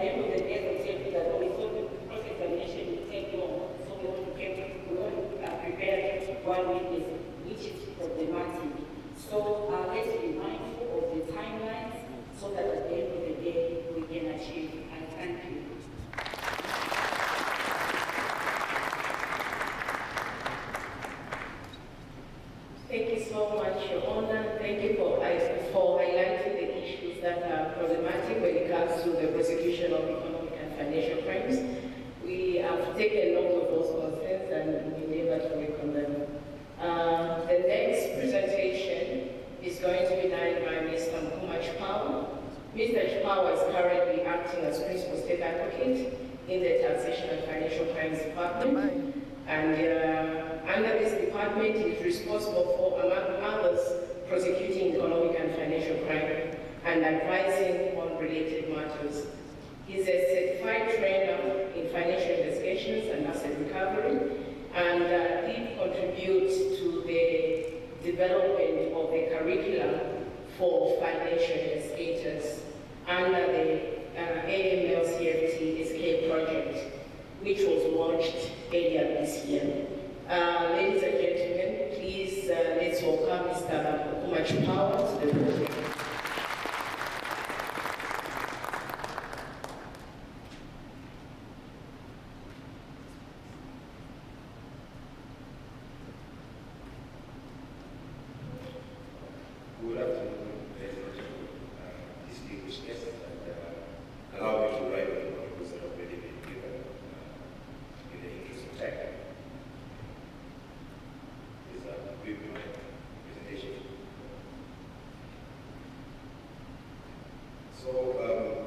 the end of the day, they'll tell you that, oh, we thought the cross-examination would take long, so we only prepared one witness, which is problematic. So let's be mindful of the timelines so that at the end of the day, we can achieve. And thank you. Thank you so much, Your Honor. Thank you for highlighting the issues that are problematic when it comes to the prosecution of economic and financial crimes. We have taken note of those concerns and we endeavor to work on them. The next presentation is going to be done by Mr. Mkumach Power. Mr. Power is currently acting as Principal State Advocate in the Taxation and Financial Crimes Department. And under this department, he is responsible for, among others, prosecuting economic and financial crime and advising on related matters. He's a certified trainer in financial investigations and asset recovery, and he contributes to the development of the curriculum for financial investigators under the AML CFT Escape project, which was launched earlier this year. Ladies and gentlemen, please let's welcome Mr. Mkumach Power to the podium. Good afternoon, ladies and gentlemen, distinguished guests, and allow me to write on the articles that have already been given in the interest of time. Is a brief presentation. So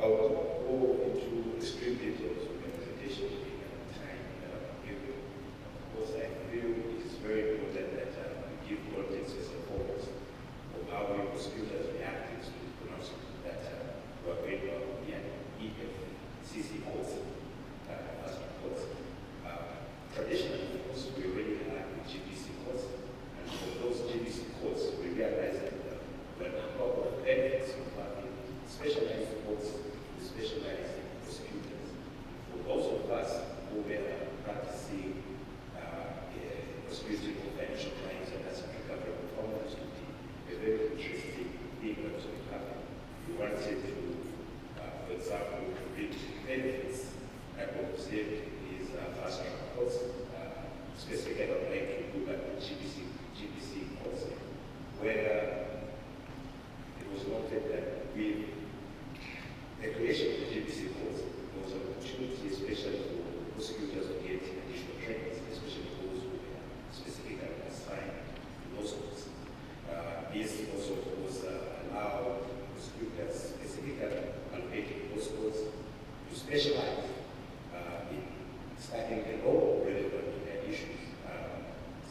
I will go into extreme details of the presentation in the time that I'm given. Of course, I feel it is very important that we give politics as a focus of how we prosecutors reacted to the pronouncement that were made by the EFCC courts, as courts. Traditionally, of course, we already had the GBC courts, and from those GBC courts, we realized that there were a number of benefits of having specialized courts with specialized prosecutors. For those of us who were practicing prosecuting for financial crimes and asset recovery, we found this to be a very interesting thing that was happening. We wanted to, for example, read benefits that were observed is fast track courts. Specifically, I would like to look at the GBC courts, where it was noted that with the creation of the GBC courts, there was an opportunity, especially for prosecutors to get additional trainings, especially those who were specifically assigned to those courts. This also was allowed prosecutors specifically allocated those courts to specialize in studying the law relevant to their issues,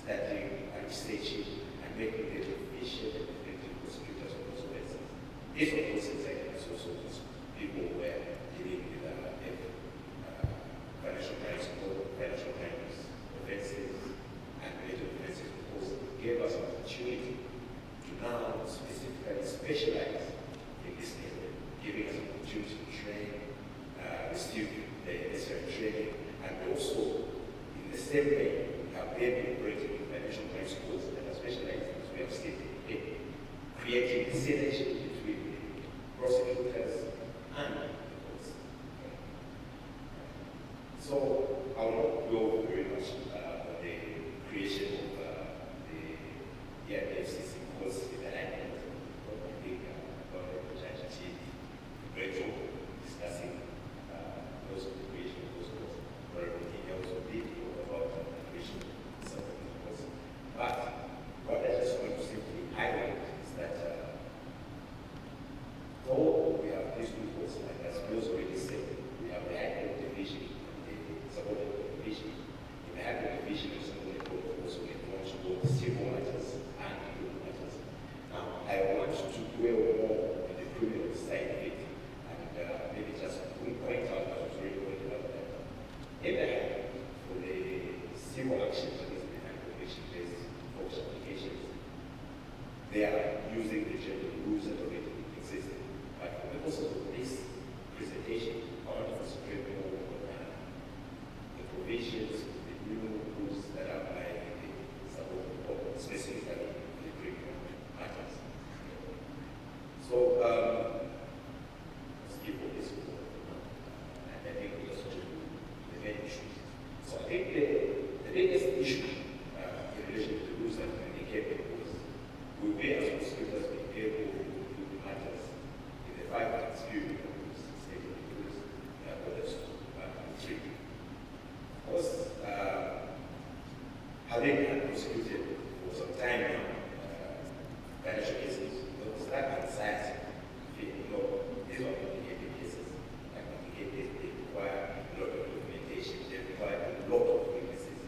studying and researching and making them efficient and effective prosecutors of those cases. This, of course, is also people who were dealing with financial crimes, financial crimes, offenses, and related offenses, of course, gave us an opportunity to now specifically specialize in this area, giving us an opportunity to train the student, the necessary training, and also in the same way we have been operating in financial crime schools that are specialized, as we have stated, in creating a synergy between the prosecutors and the courts. So I will not go very much on the creation of the FCC courts in the language. I think Dr. Judge achieved a great job discussing those creation of those courts. But he also did talk about the creation of some of these courts. But what I just want to simply highlight is that though we have these two courts, like as Bill already said, we have the High Court Division and the having prosecuted for some time now, financial cases, there was that anxiety. These are complicated cases, and complicated, they require a lot of documentation, they require a lot of witnesses.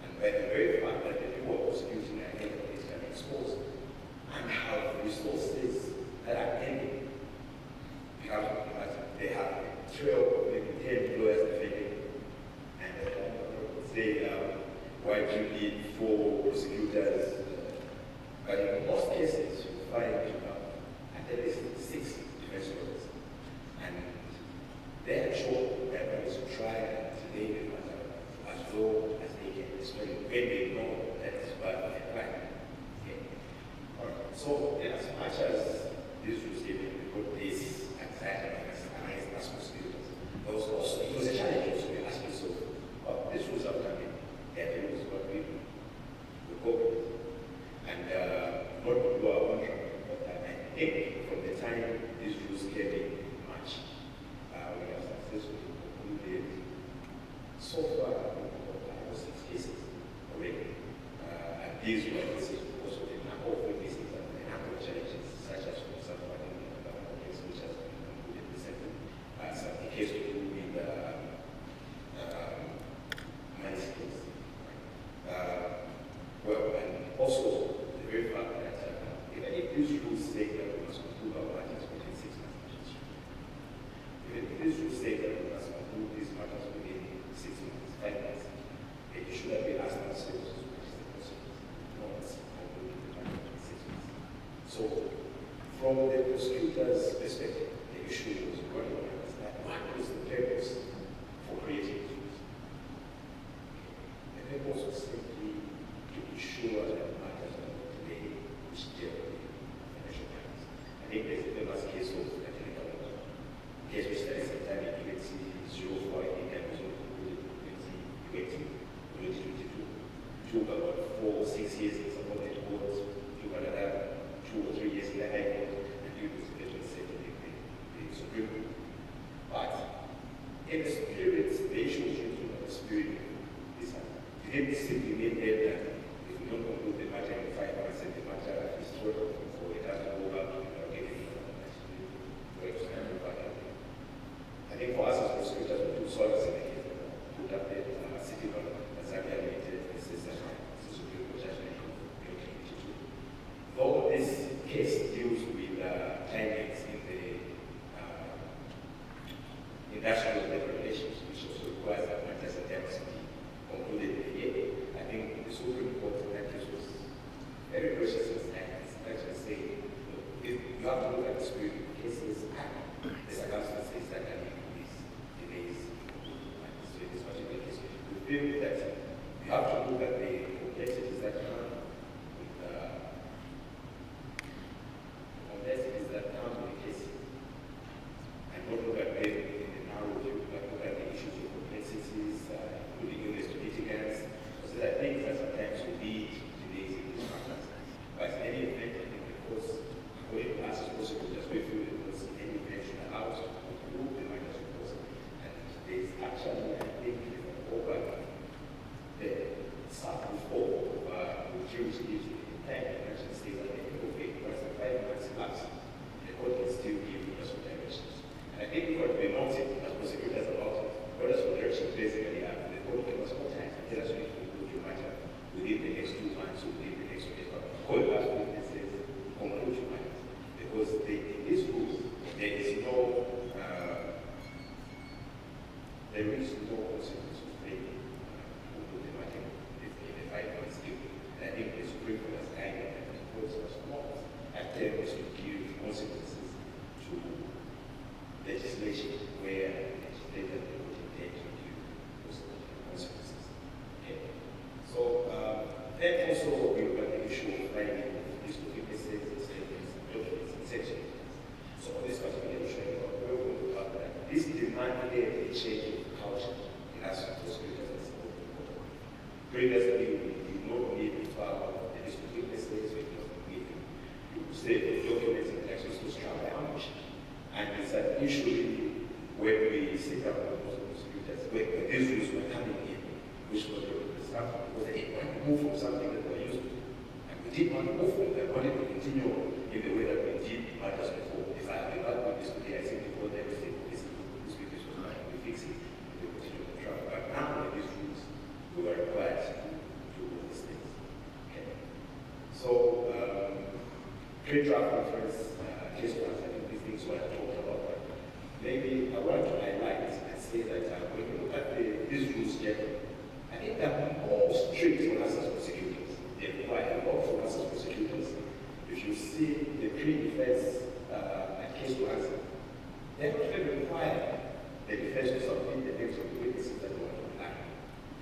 And by the very fact that the people of prosecution are in this can be exposed and have resources that are ending, you have to imagine they have 12, maybe 10 lawyers defending, and say, why do you need 4 prosecutors? But in most cases, you find at least 6 defense lawyers. And they are sure that there is a trial today the matter as low as they can, especially when they know that is bad for their crime. Okay. All right. So, as much as this was given, we put this anxiety as prosecutors. Also, it was a challenge also. We asked yourself, this was upcoming, and it was what we COVID. And not to do our contract, but I think from the time these rules came in March, we have successfully concluded so far about 6 cases already. And these were cases because of the number of witnesses and the number of challenges, such as for example, the case which has been concluded recently, some case to do with money skills. Well, and also the very fact that even if these rules say that we must conclude our matters within 6 months, even if these rules say that we must conclude these matters within 6 months, 5 months, then you should have been asking ourselves what is the consequence. No one's concluding the matter within 6 months. So, from the prosecutor's perspective, the issue was what was the purpose for creating these rules? The purpose was simply to ensure that matters are not delayed, which deal with financial crimes. I think there's a famous case of the case which started sometime in 2004, I think, and was concluded in 2022. Took about 4 or 6 years in some of the courts, took another 2 or 3 years in the High Court, and it was eventually settled in the Supreme Court. But in the spirit, the issue was written on the spirit of this. It didn't simply mean that if we don't conclude the matter in 5 months and the matter is thrown for it has to go back to the organization for external value. I think for us as prosecutors, we took solace in the case put up the city of Zambia Limited versus the Supreme Court judgment of 2022. Though this case deals with timings in the industrial labor relations, which also requires that matters and terms be concluded in a year, I think the Supreme Court in that case was very gracious and actually saying, you have to look at the spirit of cases and the circumstances that are leading these delays. So in this particular case, we feel that you have to look at the complexities that come with the case and not look at them in the narrow view, but look at the issues of complexities, including illness to litigants, because there are things that sometimes will lead to delays in these matters. But in any event, I think the courts, according to us as prosecutors, we feel the courts in any event should allow us to conclude the matters of course. And there is actually, I think, over the sample of the jury's gives in time, it actually says that the end of it, once the 5 months elapse, the court can still give us some directions. And I think we've got to be noted as prosecutors about it. What us for directions basically are the court give us more time and tell us we need to conclude your matter within the next 2 months or within the next week. Call us witnesses, conclude your matter. Because in this rules, there is no consequence of failing to conclude the matter in the 5 months deal. And I think the Supreme Court has guided that the courts must not attempt to give consequences to legislation where legislators would intend to give consequences. Okay. So then also we look at the issue of writing these witnesses, statements, documents, and sections. So on this particular issue, we're going to talk about this demanded a change of culture in us prosecutors and civil court. Previously, we did not need to file the witnesses, we did not need to say the documents and actions to strike language. And it's an issue when we sit up with prosecutors, when these rules were coming in, which was the staff, because they want to move from we did not move forward. I wanted to continue in the way that we did matters before. If I have a bad witness today, I simply call everything this witness was mine, we fix it, we continue the trial. But now with these rules, we were required to do all these things. Okay. So, trade draft conference, case plans, I think these things were talked about. But maybe I want to highlight and say that when you look at these rules generally, I think they're more strict for us as prosecutors. They require a lot from us as prosecutors. If you see the pre-defense and case plans, they don't even require the defense to submit the names of the witnesses that they want to apply.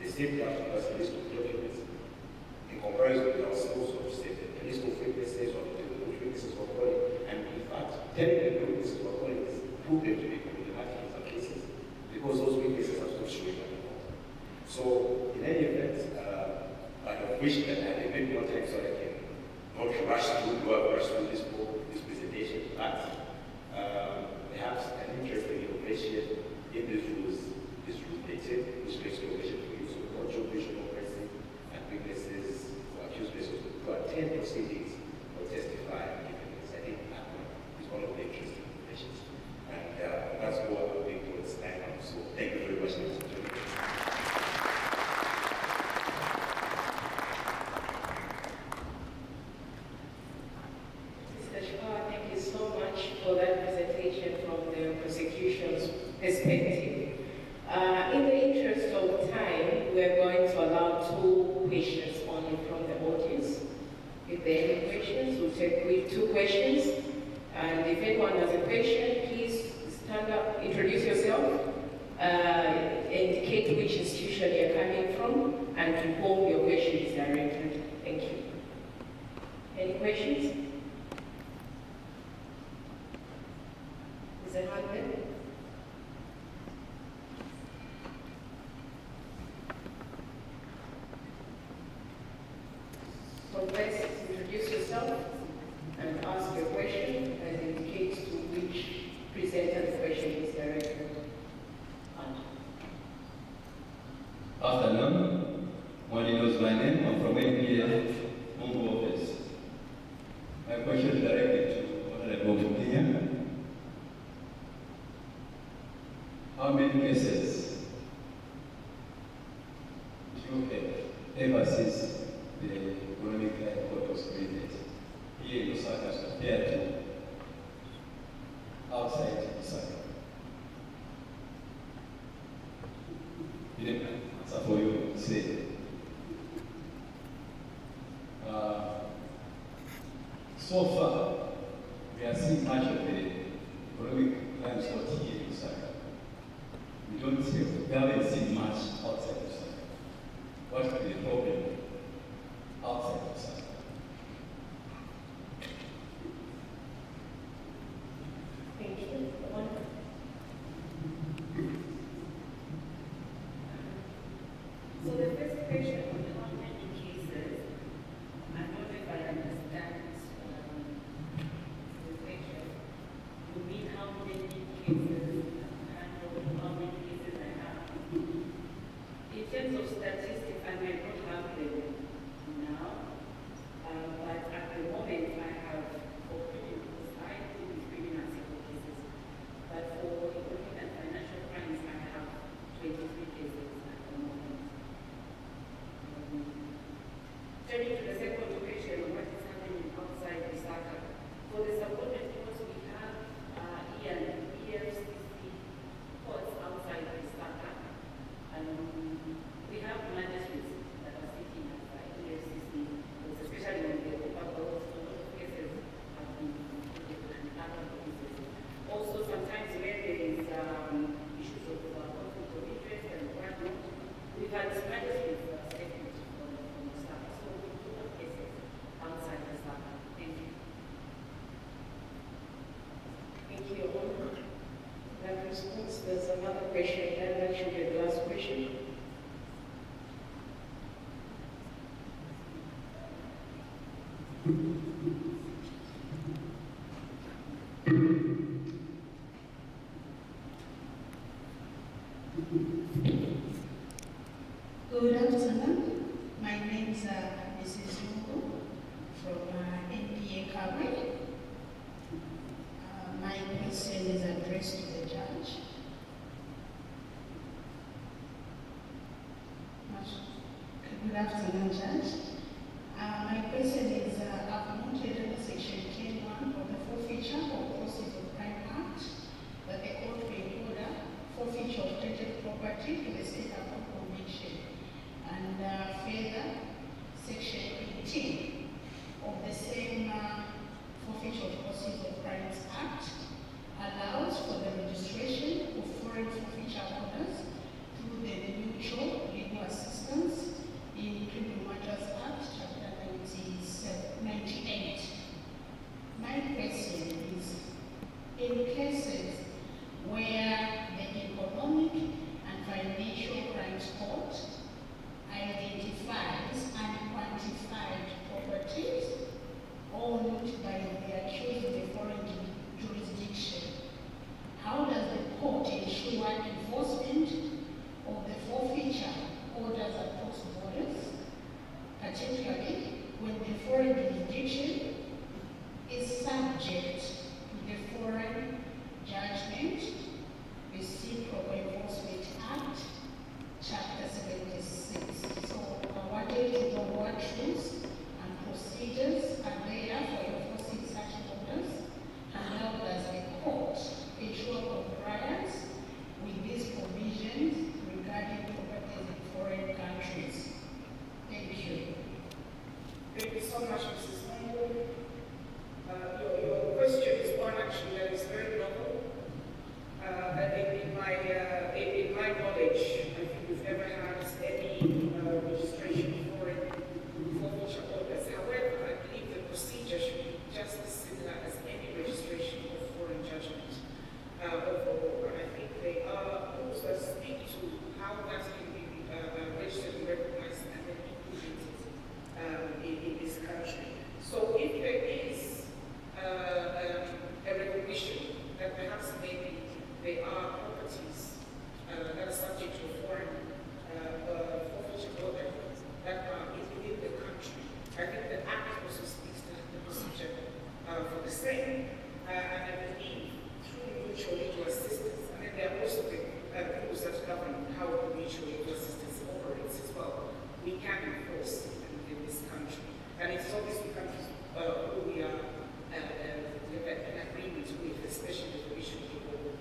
They simply have to pass a list of documents. In comparison with our schools of state, the list of witnesses or the witnesses were calling, and in fact, telling the witnesses were calling is proved them to be problematic in some cases because those witnesses are still showing up. So, in any event, I wish that I had a bit more time so I can not rush through this presentation, but perhaps an interesting innovation in these rules is related, which makes innovation to use of contribution of person and witnesses or accused persons to attend proceedings or testify and give evidence. I think that one is one of the interesting innovations. And that's what I will be towards time. So thank you very much, Mr. Chairman. Thank you so much for that presentation from the prosecution's perspective. In the interest of time, we are going to allow 2 questions only from the audience. If there are any questions, we'll take 2 questions. And if anyone has a question, please stand up, introduce yourself, indicate which institution you're coming from, and to whom your question is directed. Thank you. Any questions? Is there a hand there? So please introduce yourself and ask your question and indicate to which presenter the question is directed. Afternoon. One knows my name. I'm from NPA, Mungu office. My question is directed to Honorable Mukia. How many cases do you have ever since the economic crime court was created here in Lusaka as compared to outside Lusaka? Answer for you to say. So far, we are seeing much of the economic crime court here in Lusaka. We haven't seen much outside Lusaka. What is the problem outside Lusaka? Thank you. So the first question on how many cases, I don't know if I understand the question. You mean how many cases and how many cases I have? In terms of statistics, I might not have them now, but at the moment I have for criminals, I deal with criminal and civil cases. But for economic and financial crimes, I have 23 cases at the moment. Turning to the second question, what is happening outside Lusaka? For the subordinate courts, we have EFCC courts outside Lusaka. We have magistrates that are sitting at EFCC, especially when they open those cases have been completed and other cases. Also, sometimes when there is issues of conflict of interest and whatnot, we've had magistrates statements from Lusaka. So we do have cases outside Lusaka. Thank you. Thank you, Your Honor. That response, there's another question, and that should be the last question. Good afternoon. My name is Mrs. Mungu from NPA Kabwe. My question is addressed to the judge. Good afternoon, Judge. My question is, I've noted under Section 10(1) of the Forfeiture of Proceeds of Crime Act that the court may order forfeiture of tainted property to the state upon conviction. And further, Section 18 of the same Forfeiture of Proceeds of Crimes Act allows for the registration of foreign forfeiture orders through the Mutual Legal Assistance in Criminal Matters Act, Chapter 98. My question is, in cases where the Economic and Financial Crimes Court identifies unquantified properties owned by the accused in a foreign jurisdiction, how does the court ensure enforcement of the forfeiture orders across borders, particularly when the foreign jurisdiction is subject to the Foreign Judgment Reciprocal Enforcement Act, Chapter 76. So I wanted to know what rules and procedures are there for enforcing such orders, and how does the court ensure compliance with these provisions regarding properties in foreign countries? Thank you. Thank you so much, Mrs. Mungo. Your question is one actually that is very novel. In my knowledge, I think we've never had any registration for forfeiture orders. However, I believe the procedure should be just as similar as any registration of foreign judgment overall. And I think they are rules that speak to how that can be registered and recognized and then implemented in this country. So if there is a recognition that perhaps maybe they are properties that are subject to a foreign forfeiture order that are within the country, I think the Act also speaks to the procedure for the same. And I believe through mutual legal assistance, and then there are also the rules that govern how the mutual legal assistance operates as well. We can enforce it within this country. And it's obviously countries who we are in agreement with, especially the mutual legal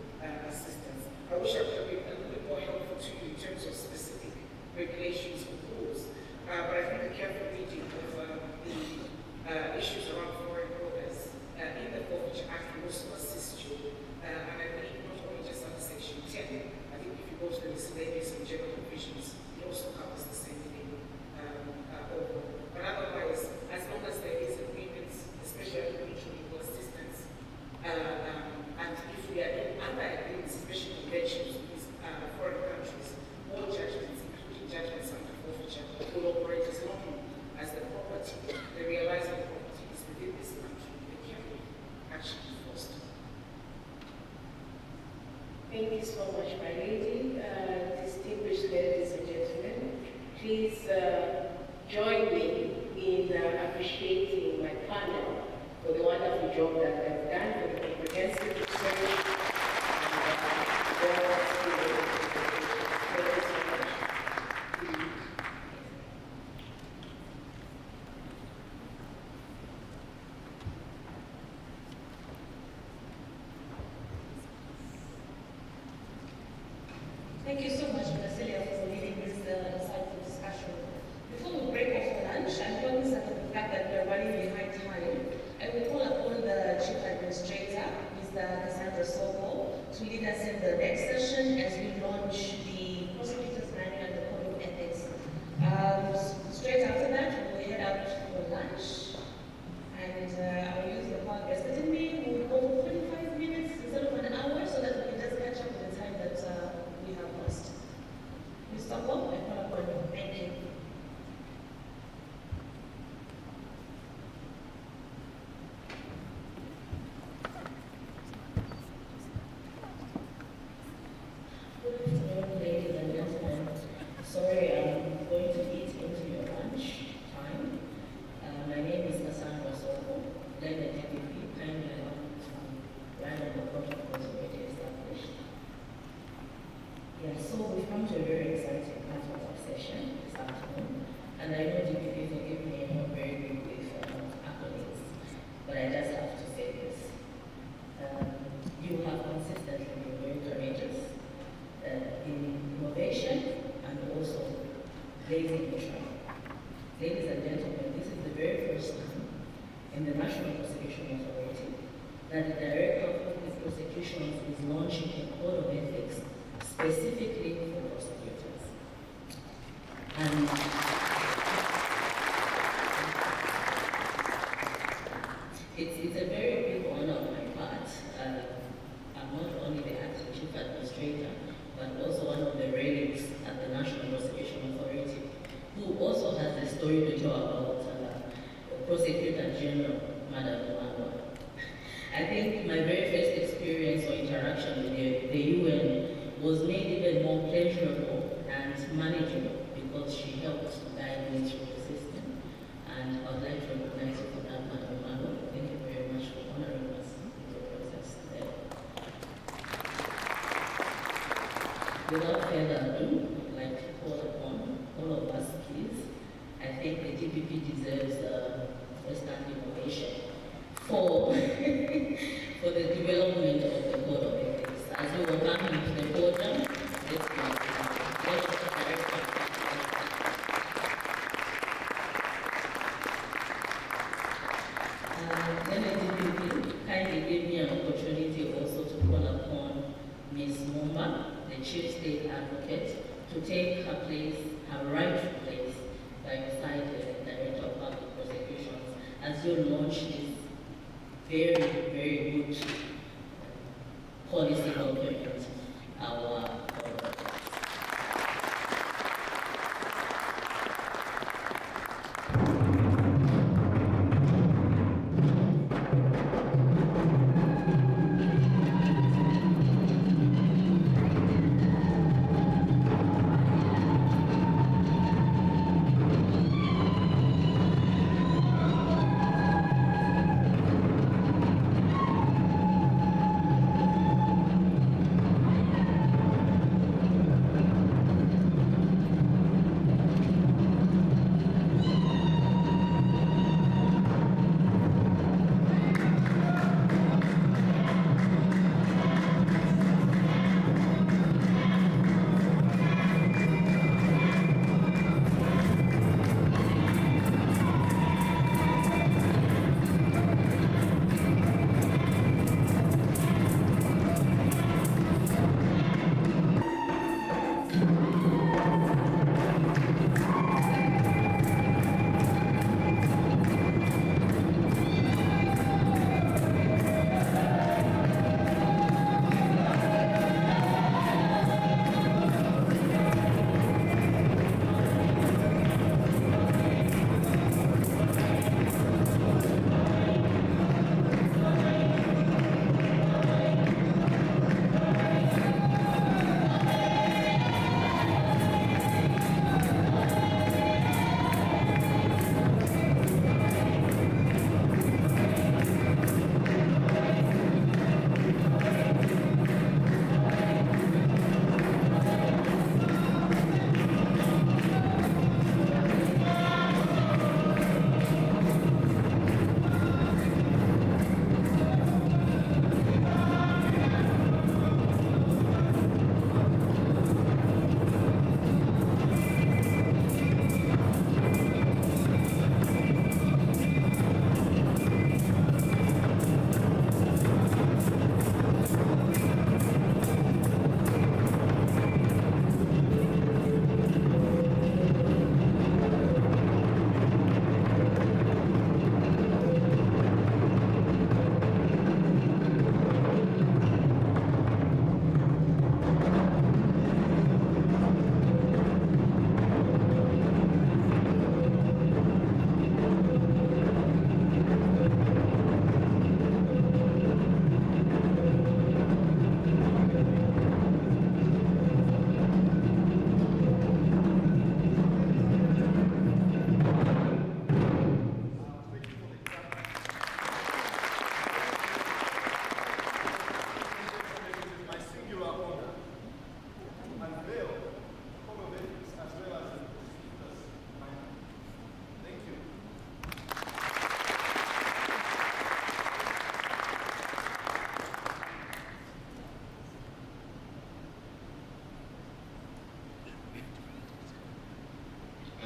assistance. I wish I could have been a little bit more helpful to you in terms of specific regulations and rules. But I think a careful reading of the issues around foreign orders in the Forfeiture Act will also assist you. And I believe not only just under Section 10, I think if you go to the miscellaneous and general provisions, it also covers the same thing overall. But otherwise, as long as there is agreements, especially under mutual legal assistance, and if we are in other agreements, especially conventions with foreign countries, all judgments, including judgments under forfeiture, will operate as long as the property, the realizable property is within this country, they can be actually enforced. Thank you so much, my lady. Distinguished ladies and gentlemen, please join me in appreciating my panel for the wonderful job that they've done, for the comprehensive research. Thank you so much, Brasilia, for leading this insightful discussion. Before we break off for lunch, I'm cognizant of the fact that we're running behind time. I will call upon the Chief Administrator, Mr. Cassandra Soko, to lead us in the next session as we launch the Prosecutor's Manual and the Code of Ethics. Straight after that, we'll head out for lunch, and I'll use the power vested in me. We'll go for 45 minutes instead of an hour so that we can just catch up with the time that we have lost. Mr. Bob, I call upon you. Thank you. Good Yeah, so we've come to a very exciting part of our session this afternoon, and I know DPP forgive me, I'm not very good with accolades, but I just have to say this. You have consistently been very courageous in innovation and also blazing the trail. Ladies and gentlemen, this is the very first time in the National Prosecution Authority that the Director of Public Prosecutions is launching a code of ethics specifically for prosecutors. And it's a very big honor on my part. I'm not only the acting chief administrator, but also one of the relics at the National Prosecution Authority, who also has a story to tell about the Prosecutor General, Madam Mano. I think my very first experience or interaction with the UN was made even more pleasurable and manageable because she helped to guide me through the system. And I would like to recognize you for that, Madam Mano. Thank you very much for honoring us in the process today. Without further ado, I'd like to call upon all of us, please. I think the DPP deserves a standing ovation for, for the development of the Code of Ethics. As we welcome him to the podium, let's then the DPP kindly gave me an opportunity also to call upon Ms. Mumba, the Chief State Advocate, to take her place, her rightful place, by beside the Director of Public Prosecutions, as you launch this very, very good policy document, our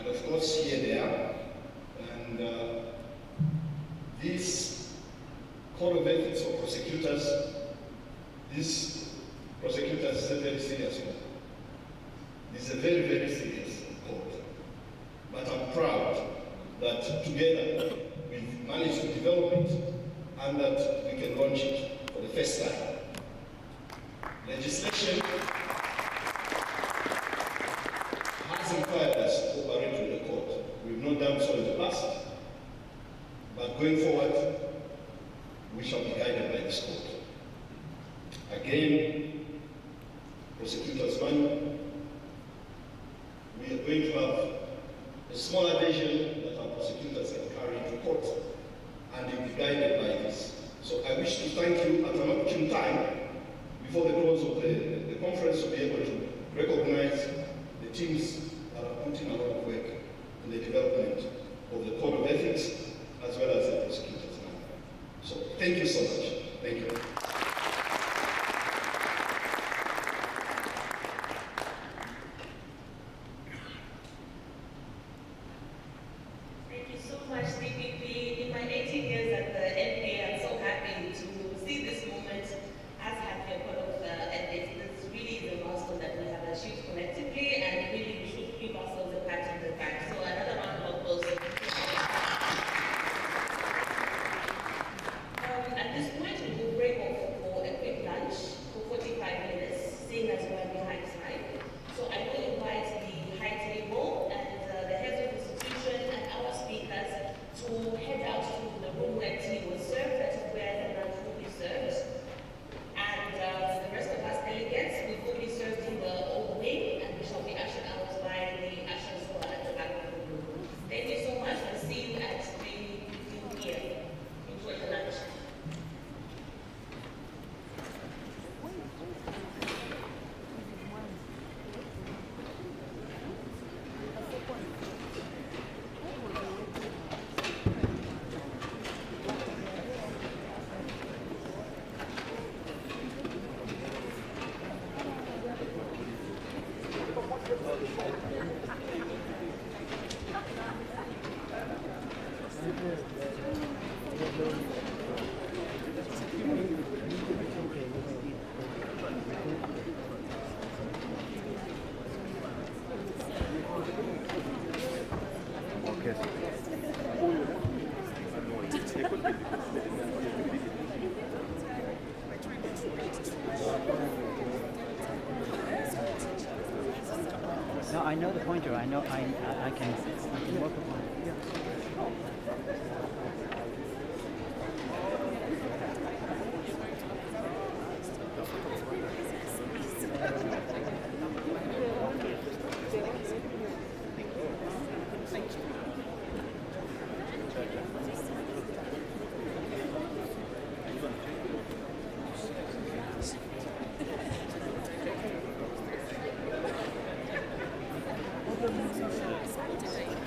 And of course, here they are. And this code of ethics for prosecutors, this prosecutors is a very serious one. This is a very, very serious code. But I'm proud that together we've managed to develop it and that we can launch it for the first time. Legislation has required us to operate with the court. We've not done so in the past, but going forward, we shall be guided by this court. Again, prosecutors' manual, we are going to have a smaller version that our prosecutors can carry to court, and you'll be guided by this. So I wish to thank you at an opportune time, before the close of the conference, to be able to recognize the teams that are putting a lot of work in the development of the code of ethics, as well as the prosecutors' manual. So thank you so much. Thank you. Thank you so much, DPP. In my 18 years at the NPA, I'm so happy to see this moment as happy a part of ethics. This really is a milestone that we have achieved collectively, and really we should give ourselves a pat on the back. So another round of applause. At this point, we will break off for a quick lunch for 45 minutes, seeing as we're behind time. So I will invite the high table and the heads of institution and our speakers to head out to the room where tea was served. That is where the lunch will be served. And the rest of us delegates, we will be served in the old wing, and we shall be ushered out by the ushers who are at the back of the room. Thank you so much, and see you at the here. Enjoy the lunch. No, I know the pointer. I know I can work upon it. Yeah. Thank you.